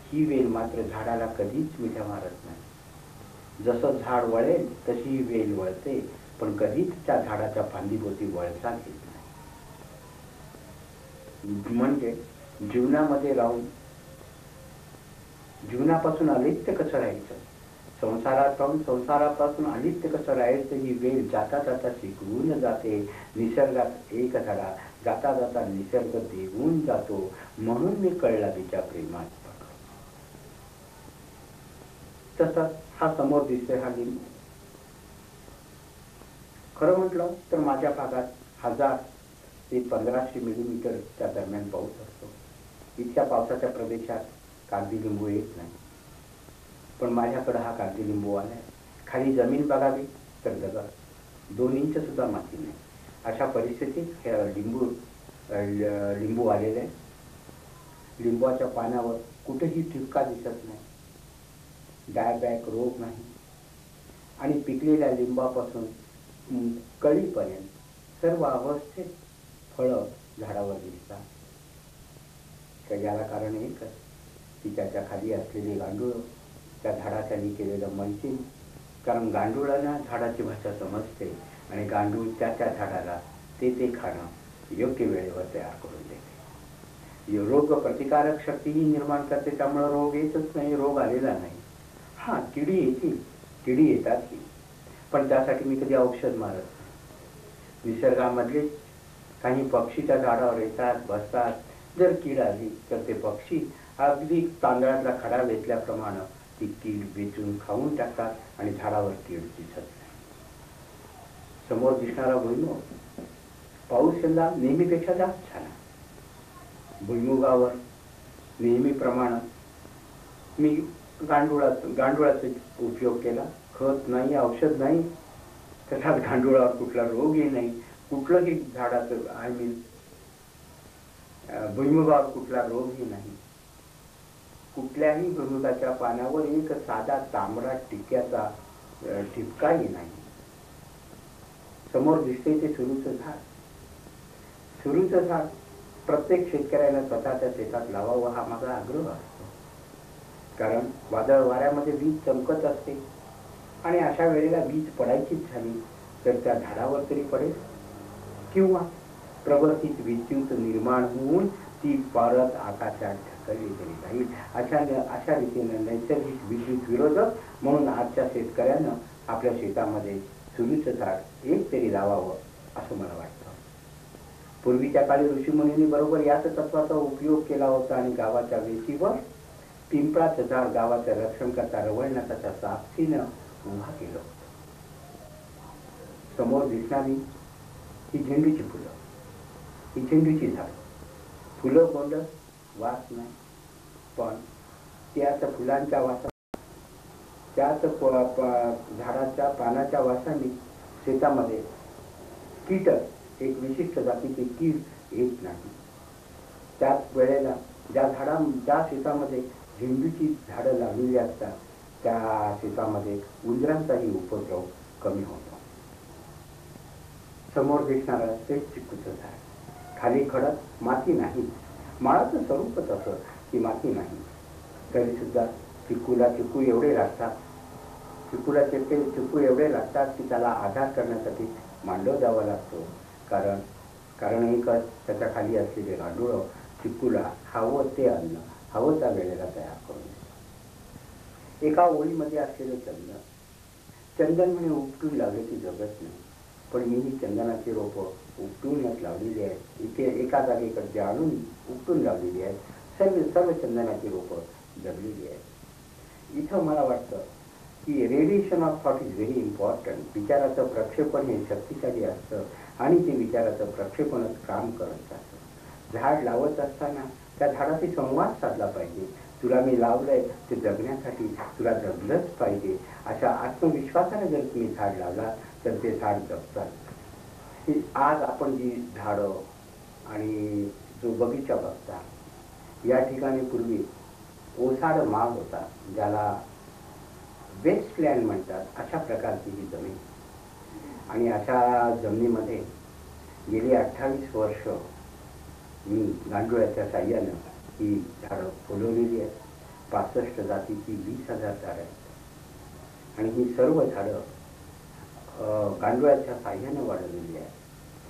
ही वेल मात्र झाडाला कधीच मिठ्या मारत नाही. जसं झाड वळेल तशी ही वेल वळते, पण कधीच त्या झाडाच्या फांदीभोवती वळसा घेत नाही. म्हणजे जीवनामध्ये राहून जीवनापासून अलिप्त कसं राहायचं, संसारात राहून संसारापासून अलिप्त कसं राहायचं, ही वेल जाता जाता शिकवून जाते. निसर्गात एक धडा जाता जाता निसर्ग देऊन जातो. म्हणून मी कळलावीच्या प्रेमात पडलो. तसंच हा समोर दिसतोय हा लिंबू. खरं म्हटलं तर माझ्या भागात 1000 ते 1500 मिलीमीटरच्या दरम्यान पाऊस असतो. इतक्या पावसाच्या प्रदेशात कागदी लिंबू येत नाही. पण माझ्याकडे हा कागदी लिंबू आलाय. खाली जमीन बघावी तर दगड, 2 इंच सुद्धा माती नाही. अशा परिस्थितीत लिंबू आलेले आहे. लिंबाच्या पानावर कुठेही ठिपका दिसत नाही, डायबॅक रोग नाही, आणि पिकलेल्या लिंबापासून कळीपर्यंत सर्व अवस्थेत फळं झाडावर दिसतात. याला कारण एकच की त्याच्या खाली असलेले गांडूळ, त्या झाडाखाली केलेलं मल्चिंग. कारण गांडुळांना झाडाची भाषा समजते आणि गांडूळ त्या झाडाला ते खाणं योग्य वेळेवर तयार करून देते. रोग प्रतिकारक शक्तीही निर्माण करते, त्यामुळे रोग येतच नाही, रोग आलेला नाही. हा, किडी येतील, किडी येतात की, पण त्यासाठी मी कधी औषध मारत नाही. निसर्गामधले काही पक्षी त्या झाडावर येतात, बसतात. जर कीड आली तर ते पक्षी अगदी तांदळातला खडा वेचल्याप्रमाणे ती कीड वेचून खाऊन टाकतात आणि झाडावर कीड दिसत नाही. समोर दिसणारा भुईमुग, पाऊस यंदा नेहमीपेक्षा जास्त झाला. भुईमुगावर नेहमीप्रमाणे मी गांडुळाचा उपयोग केला. खत नाही, औषध नाही, तसाच गांडुळावर कुठला रोगही नाही, कुठलंही झाडाचं भुईमुगावर कुठला रोगही नाही. कुठल्याही भुईमुगाच्या पानावर एक साधा तांबडा टिक्क्याचा ठिपकाही नाही. समोर दिसते ते सुरूचं झाड. सुरूचं झाड प्रत्येक शेतकऱ्याला स्वतःच्या शेतात लावावं हा माझा आग्रह असतो. कारण वादळ वाऱ्यामध्ये वीज चमकत असते आणि अशा वेळेला वीज पडायचीच झाली तर त्या झाडावर तरी पडेल, किंवा प्रवर्तित विद्युत निर्माण होऊन ती परत आकाशात ढकलली तरी जाईल. अशा रीतीने नैसर्गिक विद्युत विरोधक म्हणून आजच्या शेतकऱ्यांना आपल्या शेतामध्ये सुरूचं झाड एक तरी लावावं असं मला वाटतं. पूर्वीच्या काळी ऋषीमुनींनी बरोबर याच तत्वाचा उपयोग केला होता आणि गावाच्या वेशीवर पिंपळाचं झाड गावाचं रक्षण करता रवळनाथाच्या साक्षीनं उभा केलं होतं. समोर दिसणारी ही झेंडूची फुलं, ही झेंडूची झाड. फुलं गोंड, वास नाही, पण त्याच फुलांच्या वासा, त्याच झाडाच्या पानाच्या वासाने शेतामध्ये कीटक, एक विशिष्ट जातीची कीड येत नाही. त्याच वेळेला ज्या शेतामध्ये झेंडूची झाडं लावलेली असतात त्या शेतामध्ये उंदरांचाही उपद्रव कमी होतो. समोर दिसणारं ते चिकूचं झाड. खाली खडक, माती नाही, माळाचं स्वरूपच असं की माती नाही, तरी सुद्धा चिकू एवढे लागतात, चिकू एवढे लागतात की त्याला आधार करण्यासाठी मांडव द्यावा लागतो. कारण एकच, त्याच्या खाली असलेले गांडूळ चिकूला हवं ते अन्न हवं त्या वेळेला तयार करून देतो. एका ओळीमध्ये असलेलं चंदन म्हणे उपटून लावल्याची जगत नाही, पण मी ही चंदनाची रोपं उपटूनच लावलेली आहेत. इथे एका जागेकडे आणून उपटून लावलेली आहेत. सर्व चंदनाची रोपं जगलेली आहेत. इथं मला वाटतं की radiation of thought is very important. विचाराचं प्रक्षेपण हे शक्तिशाली असतं आणि ते विचाराचं प्रक्षेपणच काम करत जातं. झाड लावत असताना त्या झाडाशी संवाद साधला पाहिजे. तुला मी लावलंय ते जगण्यासाठी, तुला जगलंच पाहिजे अशा आत्मविश्वासाने जर तुम्ही झाड लावला तर ते झाड जगतात. आज आपण जी झाडं आणि जो बगीचा बघता, या ठिकाणी पूर्वी ओसाड माग होता, ज्याला वेस्टलँड म्हणतात, अशा प्रकारची ही जमीन. आणि अशा जमिनीमध्ये गेली 28 वर्ष मी गांडुळाच्या साह्यानं ही झाडं फुलवलेली आहेत. 65 जातीची 20,000 झाडं आहेत आणि ही सर्व झाडं गांडुळाच्या साह्यानं वाढवलेली आहेत.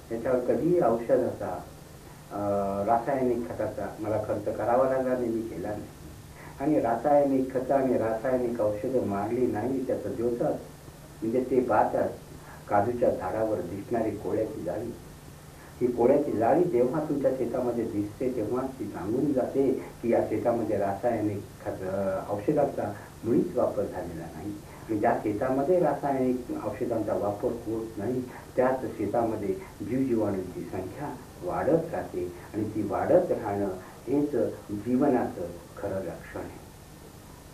त्याच्यावर कधीही औषधाचा रासायनिक खताचा मला खर्च करावा लागला नाही, मी केला नाही. आणि रासायनिक खतं आणि रासायनिक औषधं मारली नाही त्याचं दिवसात म्हणजे ते पाहतात काजूच्या झाडावर दिसणारी कोळ्याची जाळी. ही कोळ्याची जाळी जेव्हा तुमच्या शेतामध्ये दिसते तेव्हा ती सांगून जाते की या शेतामध्ये रासायनिक खत औषधाचा मुळीच वापर झालेला नाही. आणि ज्या शेतामध्ये रासायनिक औषधांचा वापर होत नाही त्याच शेतामध्ये जीवजीवाणूंची संख्या वाढत राहते आणि ती वाढत राहणं हेच जीवनाचं खरं लक्षण आहे.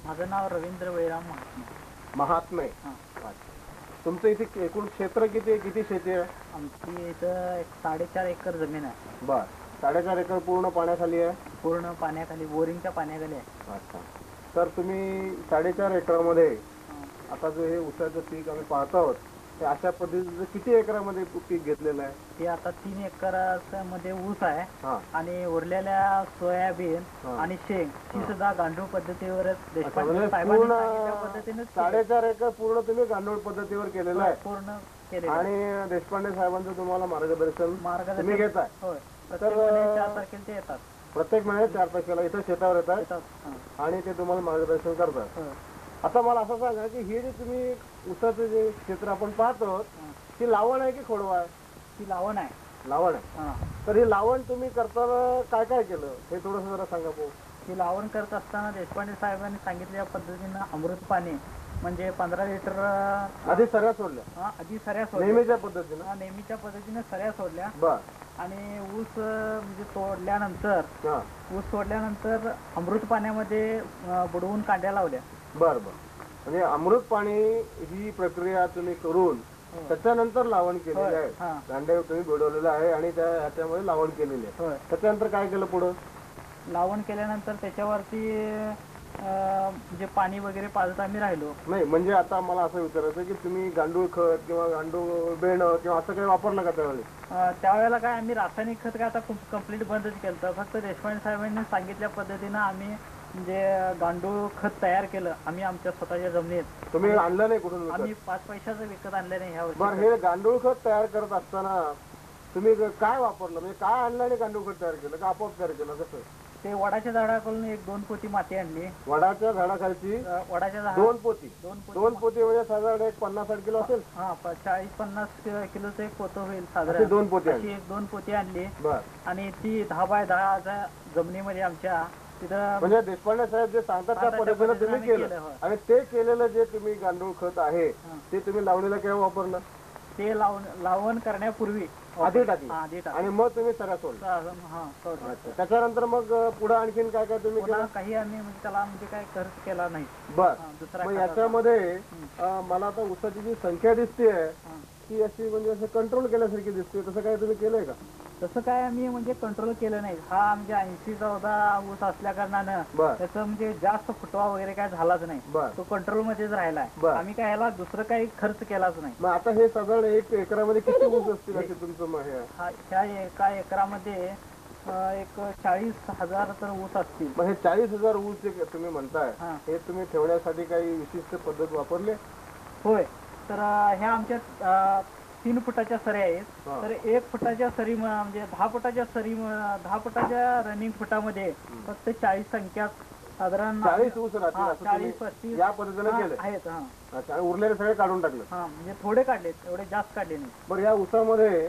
माझं नाव रवींद्र वैराम महात्मे. तुमचं इथे एकूण क्षेत्र किती शेती आहे? आमची इथं एक 4.5 एकर जमीन आहे. बर, 4.5 एकर पूर्ण पाण्याखाली आहे? पूर्ण पाण्याखाली, बोरिंगच्या पाण्याखाली आहे. अच्छा. तर तुम्ही 4.5 एकरामध्ये आता जो हे ऊसाचं पीक आम्ही पाहतो आहोत ते अशा पद्धतीचं किती एकरामध्ये पीक घेतलेलं आहे? हे आता 3 एकरामध्ये ऊस आहे हा. आणि उरलेल्या सोयाबीन आणि शेंग ही सुद्धा गांडूळ पद्धतीवरच देशपांडे साहेबांनी सांगितल्या पद्धतीने 4.5 एकर पूर्ण तुम्ही गांडूळ पद्धतीवर केलेलं आहे पूर्ण केले. आणि देशपांडे साहेबांचं तुम्हाला मार्गदर्शन तुम्ही घेताय? होय. प्रत्येक महिन्याला 4 तारखेला ते येतात. प्रत्येक महिन्यात 4 तारखेला इथं शेतावर येतात आणि ते तुम्हाला मार्गदर्शन करतात. आता मला असं सांगा की हे जे तुम्ही ऊसाचं जे क्षेत्र आपण पाहतो ती लावण आहे की खोडवा आहे? ती लावण आहे. लावण आहे. तर ही लावण तुम्ही करताना काय काय केलं हे थोडंसं जरा सांगा. ती लावण करत असताना देशपांडे साहेबांनी सांगितलेल्या पद्धतीनं अमृत पाणी म्हणजे 15 लिटर आधी सऱ्या सोडल्या? आधी सऱ्या सोडल्या नेहमीच्या पद्धतीनं? नेहमीच्या पद्धतीने सऱ्या सोडल्या. बर. आणि ऊस म्हणजे तोडल्यानंतर अमृत पाण्यामध्ये बुडवून कांड्या लावल्या. बर बर. म्हणजे अमृत पाणी ही प्रक्रिया तुम्ही करून त्याच्यानंतर लावण केलेली आहे. कांड्या तुम्ही बुडवलेला आहे आणि त्याच्यामध्ये लावण केलेली आहे. त्याच्यानंतर काय केलं पुढं? लावण केल्यानंतर त्याच्यावरती म्हणजे पाणी वगैरे पाजत आम्ही राहिलो. नाही म्हणजे आता मला असं विचारायचं की तुम्ही गांडूळ खत किंवा गांडूळ बेणं किंवा असं काही वापरलं का त्यावेळी? त्यावेळेला काय आम्ही रासायनिक खत काय आता कम्प्लीट बंदच केलं. फक्त देशपांडे साहेबांनी सांगितल्या पद्धतीनं आम्ही म्हणजे गांडूळ खत तयार केलं आम्ही आमच्या स्वतःच्या जमिनीत. तुम्ही आणलं नाही कुठून? आम्ही 5 पैशाचं विकत आणलं नाही ह्या वर्षी. बरं, हे गांडूळ खत तयार करत असताना तुम्ही काय वापरलं म्हणजे काय आणलं आणि गांडूळ खत तयार केलं का आपोआप तयार केलं कसं? ते वडाच्या झाडाकडून 1-2 पोती माती आणली. वडाच्या झाडाखालची वडाच्या झाडा 2 पोती? 2 पोती म्हणजे साधारण एक 50-60 किलो असेल? हा, 40-50 किलोचं एक पोतं होईल साधारण. 2 पोती? अशी 1-2 पोती आणली. बर. आणि ती 10 बाय 10 जमिनीमध्ये आमच्या तिथं म्हणजे देशपांडे साहेब जे सांगतात त्या पद्धतीने तुम्ही केलं. आणि ते केलेलं जे तुम्ही गांडूळ खत आहे ते तुम्ही लावणीला केव्हा वापरलं? ते लावण करण्यापूर्वी आधी टाकली आणि मग तुम्ही सऱ्या सोडल्या? त्याच्यानंतर मग पुढे आणखीन काय काय तुम्ही केलं? काही आम्ही म्हणजे त्याला म्हणजे काय खर्च केला नाही. बर. मग याच्यामध्ये मला आता ऊसाची जी संख्या दिसते ती अशी म्हणजे असं कंट्रोल केल्यासारखी दिसते, तसं काय तुम्ही केलंय का? तसं काय आम्ही म्हणजे कंट्रोल केलं नाही. हा म्हणजे 80-14 ऊस असल्या कारणानं त्याचं म्हणजे जास्त फुटवा वगैरे काय झालाच नाही. तो कंट्रोल मध्येच राहिलाय. आम्ही काय ह्याला दुसरं काही खर्च केलाच नाही. मग आता हे साधारण 1 एकरामध्ये किती ऊस असतील असे तुमचं? ह्या एका एकरामध्ये एक 40,000 तर ऊस असतील. मग हे 40,000 ऊस जे तुम्ही म्हणताय हे तुम्ही ठेवण्यासाठी काही विशिष्ट पद्धत वापरली? होय. तर ह्या आमच्या 3 फुटाच्या सरी आहेत. तर 1 फुटाच्या सरी म्हणजे 10 फुटाच्या रनिंग फुटामध्ये फक्त 40 संख्या साधारण 40 ऊस राहतील 40-35 या पद्धतीने केले आहेत. अच्छा. उरलेले सगळे काढून टाकले? म्हणजे थोडे काढले, एवढे जास्त काढले नाही. बरं, या ऊसामध्ये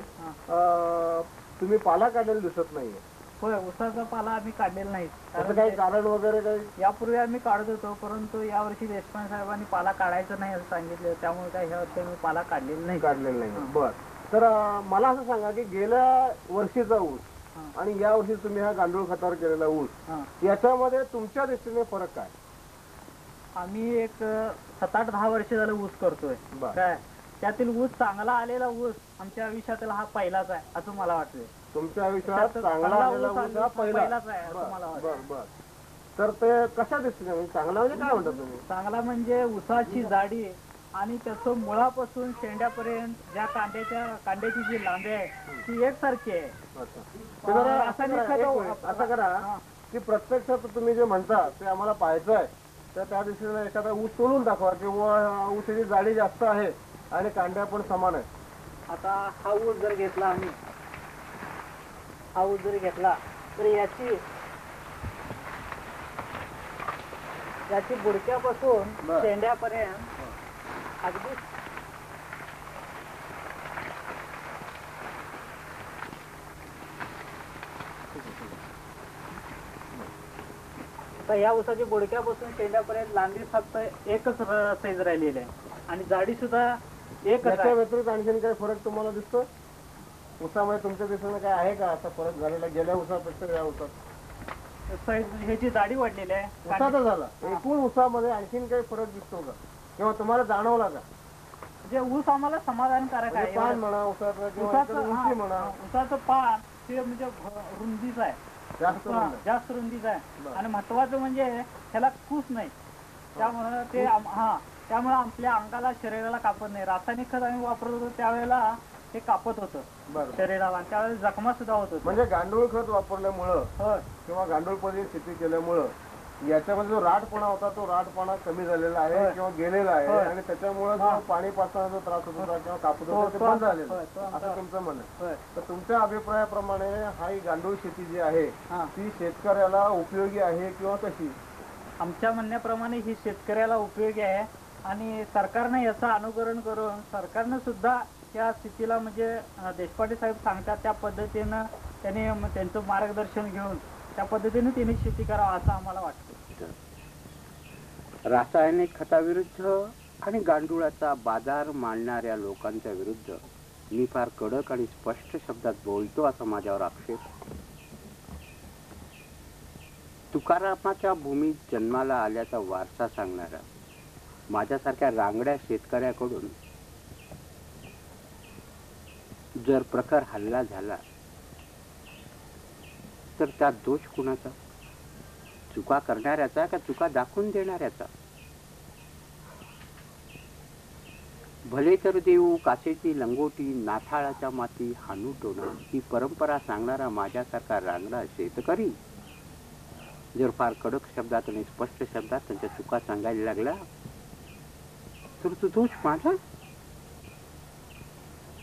तुम्ही पाला काढलेला दिसत नाहीये. होय, ऊसाचा पाला आम्ही काढलेला नाही. त्याचं काही कारण वगैरे काही? यापूर्वी आम्ही काढत होतो, परंतु यावर्षी देशपांडे साहेबांनी पाला काढायचा नाही असं सांगितलं, त्यामुळे काय ह्या वर्षी आम्ही पाला काढलेला नाही. काढलेलं नाही. बर. तर मला असं सांगा की गेल्या वर्षीचा ऊस आणि या वर्षी तुम्ही हा गांडूळ खतावर केलेला ऊस, याच्यामध्ये तुमच्या दृष्टीने फरक काय? आम्ही एक 7-8-10 वर्ष झालं ऊस करतोय. काय त्यातील ऊस चांगला आलेला ऊस आमच्या आयुष्यातील हा पहिलाच आहे असं मला वाटतंय. तुमच्या आयुष्यात चांगला आलेला ऊस हा पहिलाच आहे असं मला वाटतं. बर बर. तर ते कशा दृष्टीने म्हणजे चांगला म्हणजे काय म्हणतात तुम्ही? चांगला म्हणजे ऊसाची जाडी आणि त्याचं मुळापासून शेंड्यापर्यंत ज्या कांड्याची जी लांबी आहे ती एकसारखी आहे. असं करा की प्रत्यक्षात तुम्ही जे म्हणता ते आम्हाला पाहायचं आहे, तर त्या दिवशी एखादा ऊस तोलून दाखवा किंवा ऊसाची जाडी जास्त आहे आणि कांड्या पण समान आहे. आता हा ऊस जर घेतला आम्ही, हा ऊस जर घेतला तर याची बुडक्यापासून शेंड्यापर्यंत अगदी तर या ऊसाची बुडक्यापासून शेंड्यापर्यंत लांबी फक्त एकच साईज राहिलेली आहे आणि जाडी सुद्धा एकच त्याच्या आहे. व्यतिरिक्त आणखीन काही फरक तुम्हाला दिसतो ऊसामध्ये? तुमच्या दिसणं काय आहे का असा फरक झालेला गेल्या ऊसापेक्षा या ऊसात? साईज ह्याची जाडी वाढलेली आहे. ऊसाचा झाला, एकूण ऊसामध्ये आणखीन काही फरक दिसतो का किंवा तुम्हाला जाणवला का? जे ऊस आम्हाला समाधानकारक आहे. पान म्हणा ऊसाचं किंवा उंची म्हणा, ऊसाचं पान ते म्हणजे रुंदीच आहे, जास्त रुंदीच आहे आणि महत्वाचं म्हणजे ह्याला कूस नाही, त्यामुळे ते त्यामुळे आपल्या अंगाला शरीराला कापत नाही. रासायनिक खत आम्ही वापरत होतो त्यावेळेला ते कापत होतं शरीराला, त्यावेळेस जखमा सुद्धा होत होत. म्हणजे गांडूळ खत वापरल्यामुळं किंवा गांडूळ पद्धती शेती केल्यामुळं याच्यामध्ये जो राटपणा होता तो राटपणा कमी झालेला आहे किंवा गेलेला आहे आणि त्याच्यामुळे जो पाणी पाचताना जो त्रास होत होता किंवा कापत होता ते बंद झालेलं असं तुमचं म्हणणं आहे. तर तुमच्या अभिप्रायाप्रमाणे हा गांडूळ शेती जी आहे ती शेतकऱ्याला उपयोगी आहे किंवा कशी? आमच्या म्हणण्याप्रमाणे ही शेतकऱ्याला उपयोगी आहे आणि सरकारने याचं अनुकरण करून सरकारनं सुद्धा या स्थितीला म्हणजे देशपांडे साहेब सांगतात त्या पद्धतीनं त्यांचं मार्गदर्शन घेऊन त्या पद्धतीने त्यांनी शेती करावं असं आम्हाला वाटतं. रासायनिक खताविरुद्ध आणि गांडुळाचा बाजार मांडणाऱ्या लोकांच्या विरुद्ध मी फार कडक आणि स्पष्ट शब्दात बोलतो असा माझ्यावर आक्षेप. तुकारामाच्या भूमीत जन्माला आल्याचा वारसा सांगणारा माझ्यासारख्या रांगड्या शेतकऱ्याकडून जर प्रखर हल्ला झाला तर त्यात दोष कुणाचा? चुका करणाऱ्याचा का चुका दाखवून देणाऱ्याचा? भले तर देऊ कासेची लंगोटी, नाथाळाच्या माती हानू टोना ही परंपरा सांगणारा माझ्यासारखा रांगडा शेतकरी जर फार कडक शब्दात आणि स्पष्ट शब्दात त्यांच्या चुका सांगायला लागला तर तो दोष माझा?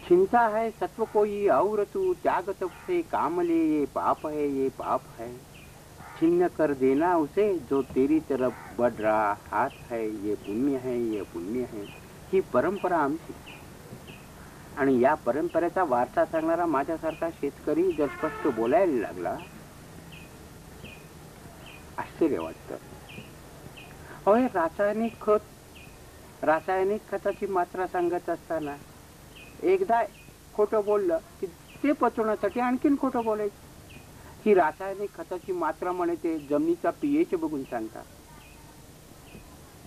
चिंता है सत्व कोई और तू त्याग तब से काम ले, ये पाप है ये पाप है, छिन्न कर देना उसे जो तेरी तरफ बढ़ रहा हाथ है, ये पुण्य है ये पुण्य है. ही परंपरा आमची आणि या परंपरेचा वारसा सांगणारा माझ्यासारखा शेतकरी जर स्पष्ट बोलायला लागला आश्चर्य वाटतं. होय, रासायनिक खताची मात्रा सांगत असताना एकदा खोटं बोललं की ते पचवण्यासाठी आणखीन खोटं बोलायचं. ही रासायनिक खताची मात्रा म्हणे ते जमिनीचा पीएच बघून सांगतात.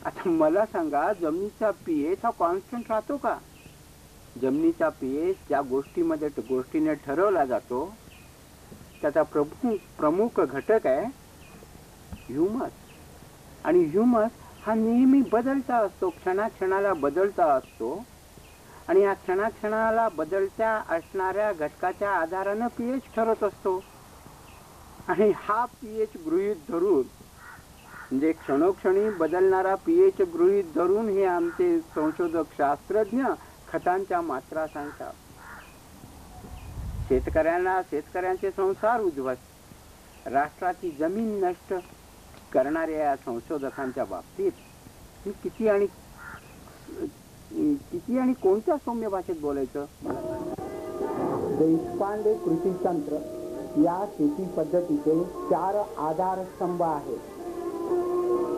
आता मला सांगा, जमिनीचा पीएच हा कॉन्स्टंट राहतो का? जमिनीचा पीएच ज्या गोष्टीने ठरवला जातो त्याचा प्रमुख घटक आहे ह्युमस. आणि ह्युमस हा नेहमी बदलता असतो, क्षणाक्षणाला बदलता असतो आणि या क्षणाक्षणाला बदलत्या असणाऱ्या घटकाच्या आधारानं पीएच ठरत असतो. आणि हा पीएच गृहीत धरून म्हणजे क्षणोक्षणी बदलणारा पीएच गृहीत धरून हे आमचे संशोधक शास्त्रज्ञ खतांच्या मात्रा सांगतात. शेतकऱ्यांचे संसार उद्ध्वस्त, राष्ट्राची जमीन नष्ट करणाऱ्या या संशोधकांच्या बाबतीत मी किती आणि कोणत्या सौम्य भाषेत बोलायचं? देशपांडे कृषी तंत्र या शेती पद्धतीचे 4 आधारस्तंभ आहेत.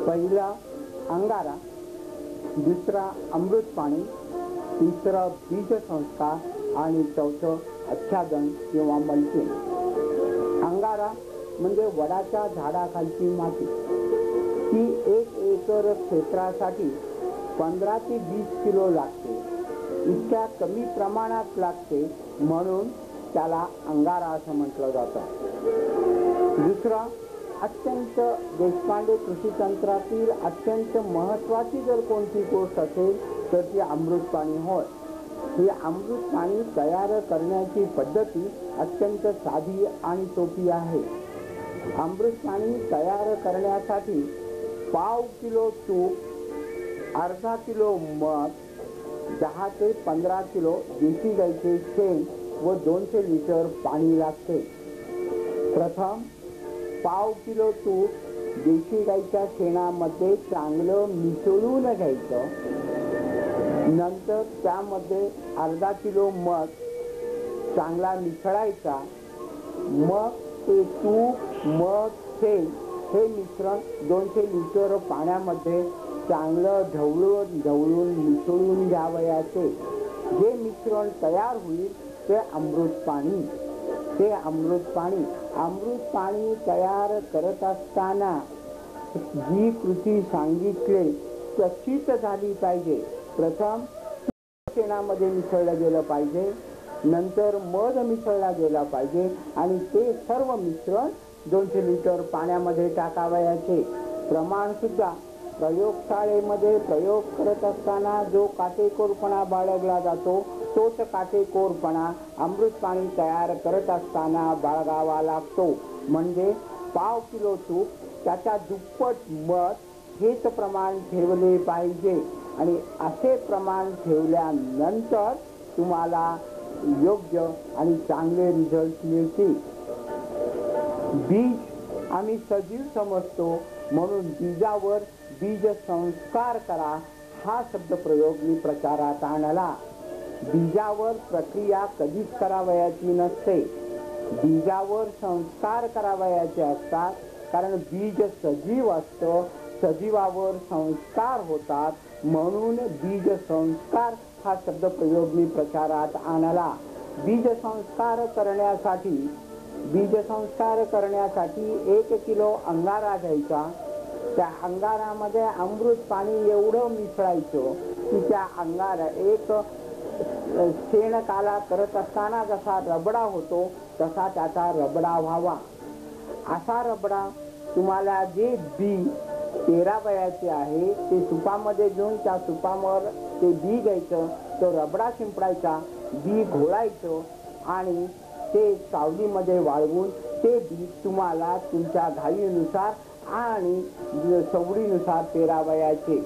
पहिला अंगारा, दुसरा अमृत पाणी, तिसरं बीज संस्कार आणि चौथं आच्छादन किंवा मल्चिंग. अंगारा म्हणजे वडाच्या झाडाखालची माती. ती 1 एकर क्षेत्रासाठी 15 ते 20 किलो लागते. इतक्या कमी प्रमाणात लागते म्हणून त्याला अंगारा असं म्हटलं जातं. दुसरा, अत्यंत देशपांडे कृषी तंत्रातील अत्यंत महत्त्वाची जर कोणती गोष्ट असेल तर ती अमृत पाणी होय. ही अमृत पाणी तयार करण्याची पद्धती अत्यंत साधी आणि सोपी आहे. अमृत पाणी तयार करण्यासाठी 1/2 किलो तूप, अर्धा किलो मध, 10 ते 15 किलो देशी गाईचे शेण व 200 लिटर पाणी लागते. प्रथम 1/2 किलो तूप देशी गाईच्या शेणामध्ये चांगलं मिसळून घ्यायचं. नंतर त्यामध्ये अर्धा किलो मध चांगला मिसळायचा. मग ते तूप, मध, शेण हे मिश्रण 200 लिटर पाण्यामध्ये चांगलं ढवळून मिसळून घ्यावयाचे. जे मिश्रण तयार होईल ते अमृत पाणी. अमृत पाणी तयार करत असताना जी कृती सांगितली तशीच झाली पाहिजे. प्रथम शेणामध्ये मिसळलं गेलं पाहिजे, नंतर मध मिसळला गेला पाहिजे आणि ते सर्व मिश्रण 200 लिटर पाण्यामध्ये टाकावयाचे. प्रमाण सुद्धा प्रयोगशाळेमध्ये प्रयोग करत असताना जो काटेकोरपणा बाळगला जातो तोच काटेकोरपणा अमृत पाणी तयार करत असताना बाळगावा लागतो. म्हणजे 1/2 किलो तूप, त्याच्या दुप्पट मध हेच प्रमाण ठेवले पाहिजे आणि असे प्रमाण ठेवल्यानंतर तुम्हाला योग्य आणि चांगले रिझल्ट मिळतील. बीज आम्ही सजीव समजतो म्हणून बीजावर बीज संस्कार करा हा शब्द प्रयोग मी प्रचारात आणला. बीजावर प्रक्रिया कधीच करावयाची नसते. बीजावर संस्कार करावयाचे असतात कारण बीज सजीव असतं. सजीवावर संस्कार होतात म्हणून बीज संस्कार हा शब्द प्रयोग मी प्रचारात आणला. बीज संस्कार करण्यासाठी 1 किलो अंगारा घ्यायचा. त्या अंगारामध्ये अमृत पाणी एवढं मिसळायचं की त्या अंगारा एक शेणकाला करत असताना जसा रबडा होतो तसा त्याचा रबडा व्हावा. असा रबडा तुम्हाला जे बी पेरावयाचे आहे ते सुपामध्ये घेऊन त्या सुपावर ते बी घ्यायचं, तो रबडा शिंपडायचा, बी घोळायचं आणि ते सावलीमध्ये वाळवून ते बी तुम्हाला तुमच्या घाईनुसार आणि सवडीनुसार पेरावयाचे.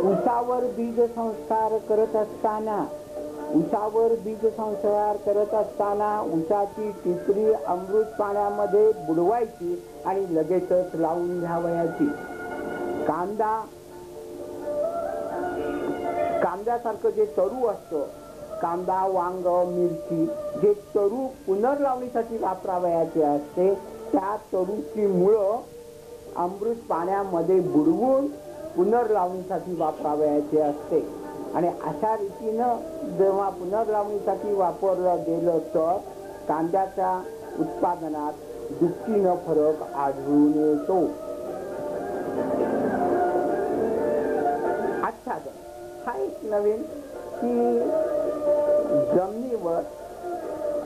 उसावर बीज संस्कार करत असताना उसाची टिपरी अमृत पाण्यामध्ये बुडवायची आणि लगेचच लावून घ्यावयाची. कांद्यासारखं जे तरू असतं, कांदा, वांग, मिरची जे तरू पुनर्लावणीसाठी वापरावयाचे असते त्या तरूची मुळं अमृत पाण्यामध्ये बुडवून पुनर्लावणीसाठी वापरावयाचे असते. आणि अशा रीतीनं जेव्हा पुनर्लावणीसाठी वापरलं गेलं तर कांद्याच्या उत्पादनात दुपटीनं फरक आढळून येतो. आच्छादन हा एक नवीन की जमिनीवर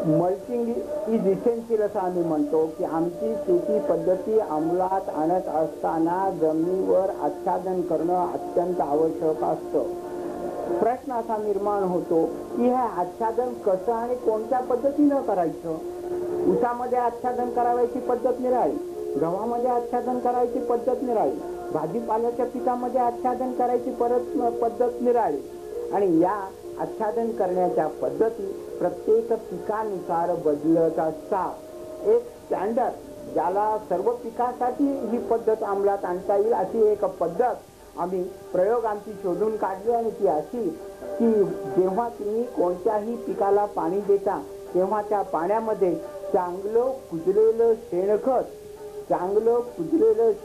मल्चिंग इज इसेन्शियल असं आम्ही म्हणतो की आमची शेती पद्धती अंमलात आणत असताना जमिनीवर आच्छादन करणं अत्यंत आवश्यक असतं. प्रश्न असा निर्माण होतो की हे आच्छादन कसं आणि कोणत्या पद्धतीनं करायचं. ऊसामध्ये आच्छादन करायची पद्धत निराळी, गव्हामध्ये आच्छादन करायची पद्धत निराळी, भाजीपाल्याच्या पिकामध्ये आच्छादन करायची पद्धत निराळी. आणि या आच्छादन करण्याच्या पद्धती प्रत्येक पिकानुसार बदलत असतात. एक स्टँडर्ड ज्याला सर्व पिकासाठी ही पद्धत अंमलात आणता येईल अशी एक पद्धत आम्ही प्रयोगांची शोधून काढली आणि ती अशी की जेव्हा तुम्ही कोणत्याही पिकाला पाणी देता तेव्हा त्या पाण्यामध्ये चांगलं कुजलेलं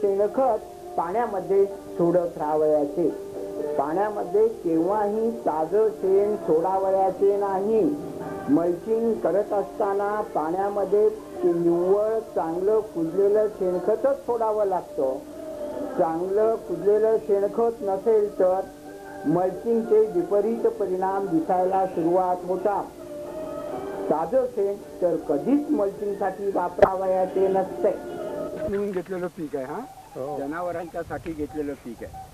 शेणखत पाण्यामध्ये सोडत राहावयाचे. पाण्यामध्ये केव्हाही ताजं शेण सोडावयाचे नाही. मल्चिंग करत असताना पाण्यामध्ये निव्वळ चांगलं कुजलेलं शेणखतच सोडावं लागतं. चांगलं कुजलेलं शेणखत नसेल तर मल्चिंगचे विपरीत परिणाम दिसायला सुरुवात होतात. ताजं शेण तर कधीच मल्चिंगसाठी वापरावयाचे नसते. म्हणून घेतलेलं पीक आहे हा, जनावरांच्या साठी घेतलेलं पीक आहे.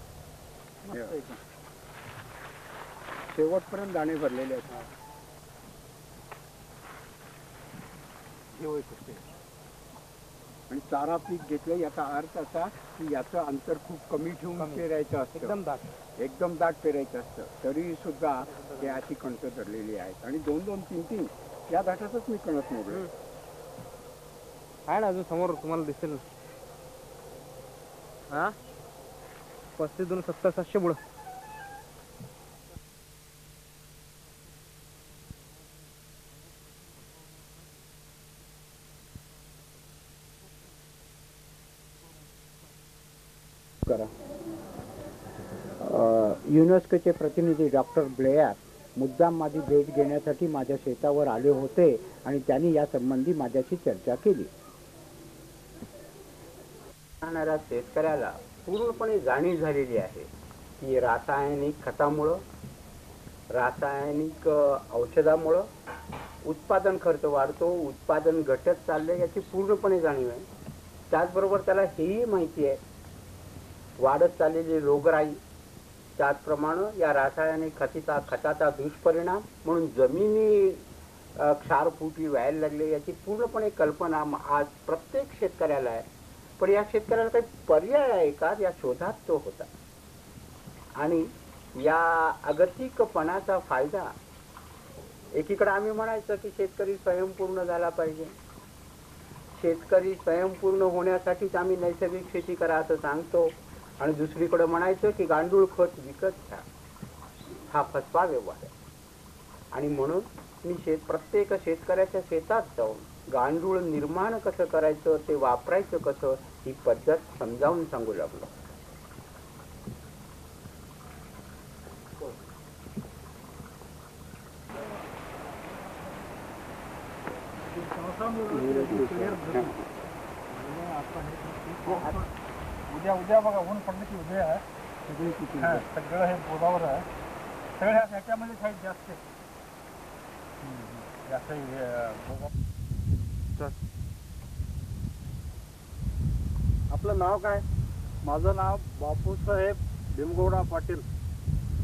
शेवटपर्यंत दाणे भरलेले आहेत. आणि चारा पीक घेतलं याचा अर्थ असा की याचं अंतर खूप कमी ठेवून पेरायचं असतं, एकदम दाट पेरायचं असतं. तरी सुद्धा ते अशी कणसं धरलेली आहेत आणि 2-2, 3-3 या दाटातच मी कणस मोडलो. आहे ना अजून समोर तुम्हाला दिसेल. हा 35, 2, 70, 700 बुड. युनेस्कोचे प्रतिनिधी डॉक्टर ब्लेअर मुद्दाम माझी भेट घेण्यासाठी माझ्या शेतावर आले होते आणि त्यांनी या संबंधी माझ्याशी चर्चा केली. शेतकऱ्याला पूर्णपणे जाणीव झालेली आहे की रासायनिक खतामुळं, रासायनिक औषधामुळं उत्पादन खर्च वाढतो, उत्पादन घटत चालले याची पूर्णपणे जाणीव आहे. त्याचबरोबर त्याला हेही माहिती आहे वाढत चाललेली रोगराई, त्याचप्रमाणे या रासायनिक खताचा दुष्परिणाम म्हणून जमिनी क्षारफुटी व्हायला लागले याची पूर्णपणे कल्पना आज प्रत्येक शेतकऱ्याला आहे. पण या शेतकऱ्याला काही पर्याय आहे का या शोधात तो होता. आणि या अगतिकपणाचा फायदा एकीकडे आम्ही म्हणायचं की शेतकरी स्वयंपूर्ण झाला पाहिजे. शेतकरी स्वयंपूर्ण होण्यासाठीच आम्ही नैसर्गिक शेती करा असं सांगतो आणि दुसरीकडे म्हणायचं की गांडूळ खत विकत घ्या. हा फसवा व्यवहार आहे. आणि म्हणून मी प्रत्येक शेतकऱ्याच्या शेतात जाऊन गांडूळ निर्माण कसं करायचं, ते वापरायचं कसं, ही पद्धत समजावून सांगू लागलो. उद्या बघा ऊन पडलं की उद्या आहे सगळं हे बोधावर आहे. सगळं ह्याच्यामध्ये साईड जास्त आपलं नाव काय? माझं नाव बापूसाहेब भीमगौडा पाटील.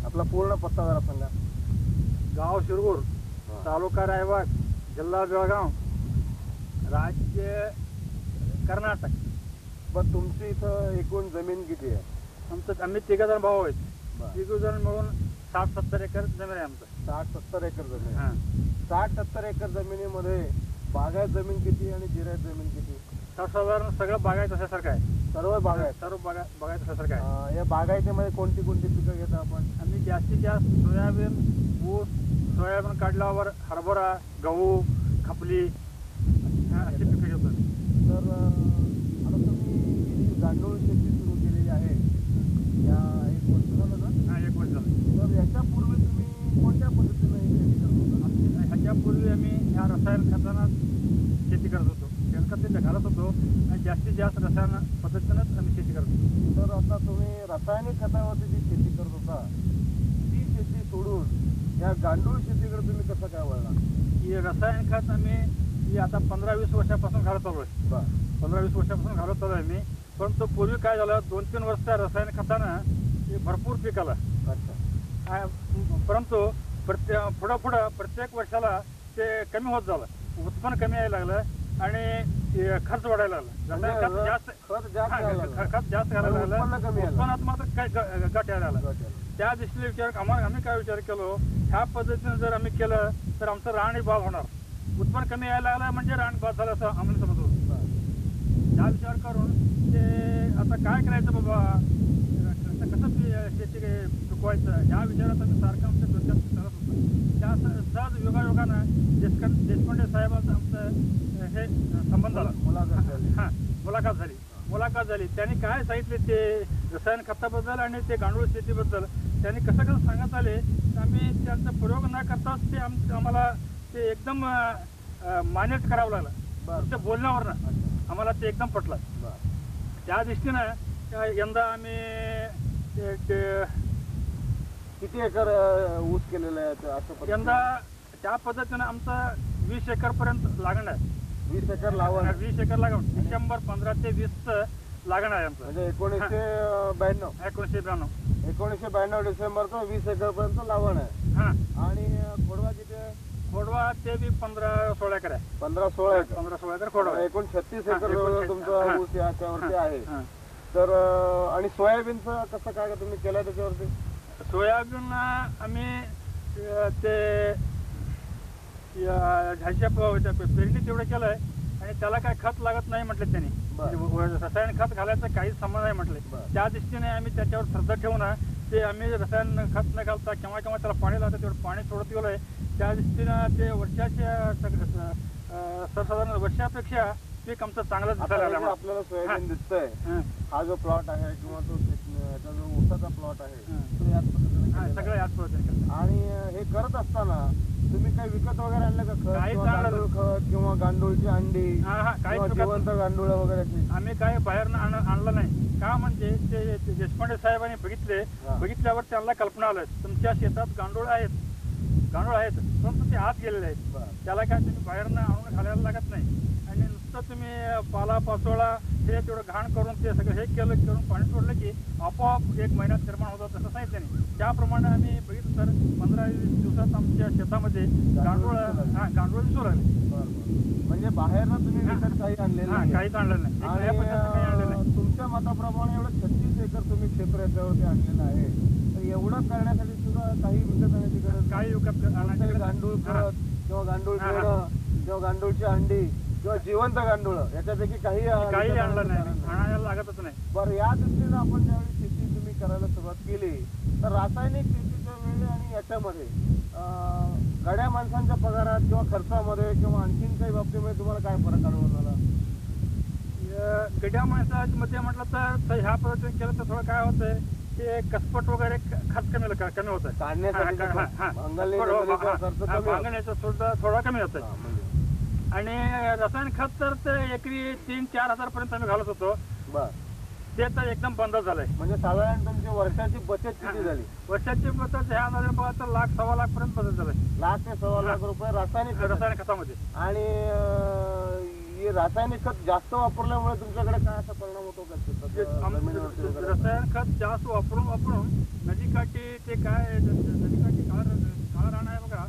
आपला पूर्ण पत्ता जरा सांगा. गाव शिरगूर, तालुका रायबाग, जिल्हा बेळगाव, राज्य कर्नाटक. पण तुमची इथं एकूण जमीन किती आहे? आम्ही 3 जण भाऊ आहेत. 3 जण मिळून 60-70 एकर जमीन आहे आमचं. 60-70 एकर जमीन. 60-70 एकर जमिनीमध्ये बागायत जमीन किती आणि जिरायत जमीन किती? साधारण सगळं बागायत असल्यासारखं आहे. सर्व बागायत? सर्व बागायत असल्यासारखं आहे. या बागायतीमध्ये कोणती कोणती पिकं घेतो आपण? आम्ही जास्तीत जास्त सोयाबीन, ऊस, सोयाबीन काढल्यावर हरभरा, गहू, खपली अशी पिकं घेतो. तर आता तुम्ही ही गांडूळ शेती सुरू केलेली आहे या 1 वर्ष झालं ना? 1 वर्ष झालं. तर याच्यापूर्वी तुम्ही कोणत्या पद्धतीने ही शेती करत होता? ह्याच्यापूर्वी आम्ही ह्या रसायन खतानं शेती करत होतो. शेणखत ते घालत होतो आणि जास्तीत जास्त रसायन पद्धतीनंच आम्ही शेती करत होतो. तर आता तुम्ही रासायनिक खतावरती जी शेती करत होता ती शेती सोडून या गांडूळ शेतीकडे तुम्ही कसं काय वळला? ही रसायन खत आम्ही आता 15-20 वर्षापासून घालत आलो आहे. 15-20 वर्षापासून घालत आलो आहे मी. परंतु पूर्वी काय झालं, 2-3 वर्ष रसायन खतानं भरपूर पीक आलं. अच्छा. परंतु पुढं प्रत्येक वर्षाला ते कमी होत झालं. उत्पन्न कमी यायला लागलं आणि खर्च वाढायला लागला. खत जास्त घालायला लागलं, उत्पन्नात मात्र घट यायला लागला. त्या दृष्टीने आम्ही काय विचार केलो, ह्या पद्धतीने जर आम्ही केलं तर आमचं रान बाद होणार. उत्पन्न कमी यायला लागलं म्हणजे रान बाद झालं असं आम्ही समजतो. हा विचार करून ते आता काय करायचं बाबा, कसं शेती पिकवायचं ह्या विचारात आम्ही सारखं आमच्या डोक्यात चालत होतं. त्या सहज योगायोगानं देशपांडे साहेबांचं आमचं हे संबंध झाला. मुलाखत झाली. त्यांनी काय सांगितले ते रसायन खताबद्दल आणि ते गांडूळ शेतीबद्दल त्यांनी कसं सांगत आले. आम्ही त्यांचा प्रयोग न करताच ते आम्हाला ते एकदम मान्यच करावं लागलं. त्या बोलण्यावरनं आम्हाला ते एकदम पटलं. त्या दृष्टीनं यंदा आम्ही किती एकर ऊस केलेला आहे असं यंदा त्या पद्धतीनं आमचं 20 एकर पर्यंत लागणार. 20 एकर लावण. 20 एकर लागवण डिसेंबर 15 ते 20 लागणार आहे आमचं. म्हणजे 1992 डिसेंबर 20 एकर पर्यंत लावण आहे. आणि खोडवा किती आहे? खोडवा ते बी 15-16 एकर आहे. 15-16 एकर. 15-16 एकर खोडवा. एकूण 36 एकर तुमचा ऊस याच्यावरती आहे. तर आणि सोयाबीनचं कसं काय तुम्ही केलं त्याच्यावरती? सोयाबीन आम्ही ते ह्याच्या पेरणी तेवढं केलंय आणि त्याला काय खत लागत नाही म्हटलं त्यांनी. रसायन खत घालायचं काहीच संबंध नाही म्हटले. त्या दृष्टीने आम्ही त्याच्यावर श्रद्धा ठेवून ते आम्ही रसायन खत न घालता केव्हा त्याला पाणी लागतं तेवढं पाणी सोडत गेलोय. त्या दृष्टीनं ते वर्षाच्या सर्वसाधारण वर्षापेक्षा पीक आमचं चांगलं दिसायला लागलं. आपल्याला सोयाबीन दिसतंय. हा जो प्लॉट आहे किंवा तो जो ऊसाचा प्लॉट आहे तो याच पद्धतीने सगळं याच पद्धतीने. आणि हे करत असताना तुम्ही काही विकत वगैरे आणलं का? खत किंवा गांडूळची अंडी किंवा जिवंत गांडूळ वगैरे आम्ही काय बाहेरनं आणलं नाही. का म्हणजे ते देशपांडे साहेबांनी बघितल्यावर त्यांना कल्पना आलं तुमच्या शेतात गांडूळ आहेत परंतु ते आत गेलेले आहेत. त्याला काय तुम्ही बाहेरनं आणून घालायला लागत नाही. आणि नुसतं तुम्ही पाला पाचोळा हे तेवढं घाण करून ते सगळं हे करून पाणी सोडलं की आपोआप 1 महिन्यात निर्माण होतात असं सांगितलं नाही. त्याप्रमाणे आम्ही बघितलं तर 15-20 दिवसात आमच्या शेतामध्ये गांडूळ दिसू लागले. म्हणजे बाहेरनं तुम्ही विकत काही आणलेलं नाही? काहीच आणलं नाही. आणि तुमच्या मताप्रमाणे एवढं 36 एकर तुम्ही क्षेत्र याच्यावरती आणलेलं आहे. तर एवढं करण्यासाठी सुद्धा काही विकत आणण्याची गरज? काही विकत गांडूळ खत किंवा गांडूळ पेरणं किंवा गांडूळची अंडी किंवा जिवंत गांडूळ याच्यापैकी काही आणलं नाही. आणायला लागतच नाही. बरं, या दृष्टीनं आपण ज्यावेळी शेती तुम्ही करायला सुरुवात केली तर रासायनिक शेतीच्या वेळी आणि याच्यामध्ये गड्या माणसांच्या पगारात किंवा खर्चामध्ये किंवा आणखीन काही बाबतीमध्ये तुम्हाला काय फरक आढळून आला? गड्या माणसामध्ये म्हटलं तर ह्या पद्धतीने केलं तर थोडं काय होतंय ते कसपट वगैरे खर्च कमी होत आहे. बांगण्याचा सुद्धा थोडा कमी होत आहे. आणि रसायन खत तर ते एकरी 3-4 हजार पर्यंत आम्ही घालत होतो. ते तर एकदम बंद झालंय. म्हणजे साधारण तुमची वर्षाची बचत किती झाली? वर्षाची बचत ह्या अंदाजे बघा तर 1,00,000-1.25 लाख पर्यंत बचत झालंय. 1,00,000 ते 1.25 लाख रुपये रासायनिक खतामध्ये. आणि रासायनिक खत जास्त वापरल्यामुळे तुमच्याकडे काय असा परिणाम होतो का? रसायन खत जास्त वापरून नदीकाठी ते काय नदीकाठी काळा रान आहे बघा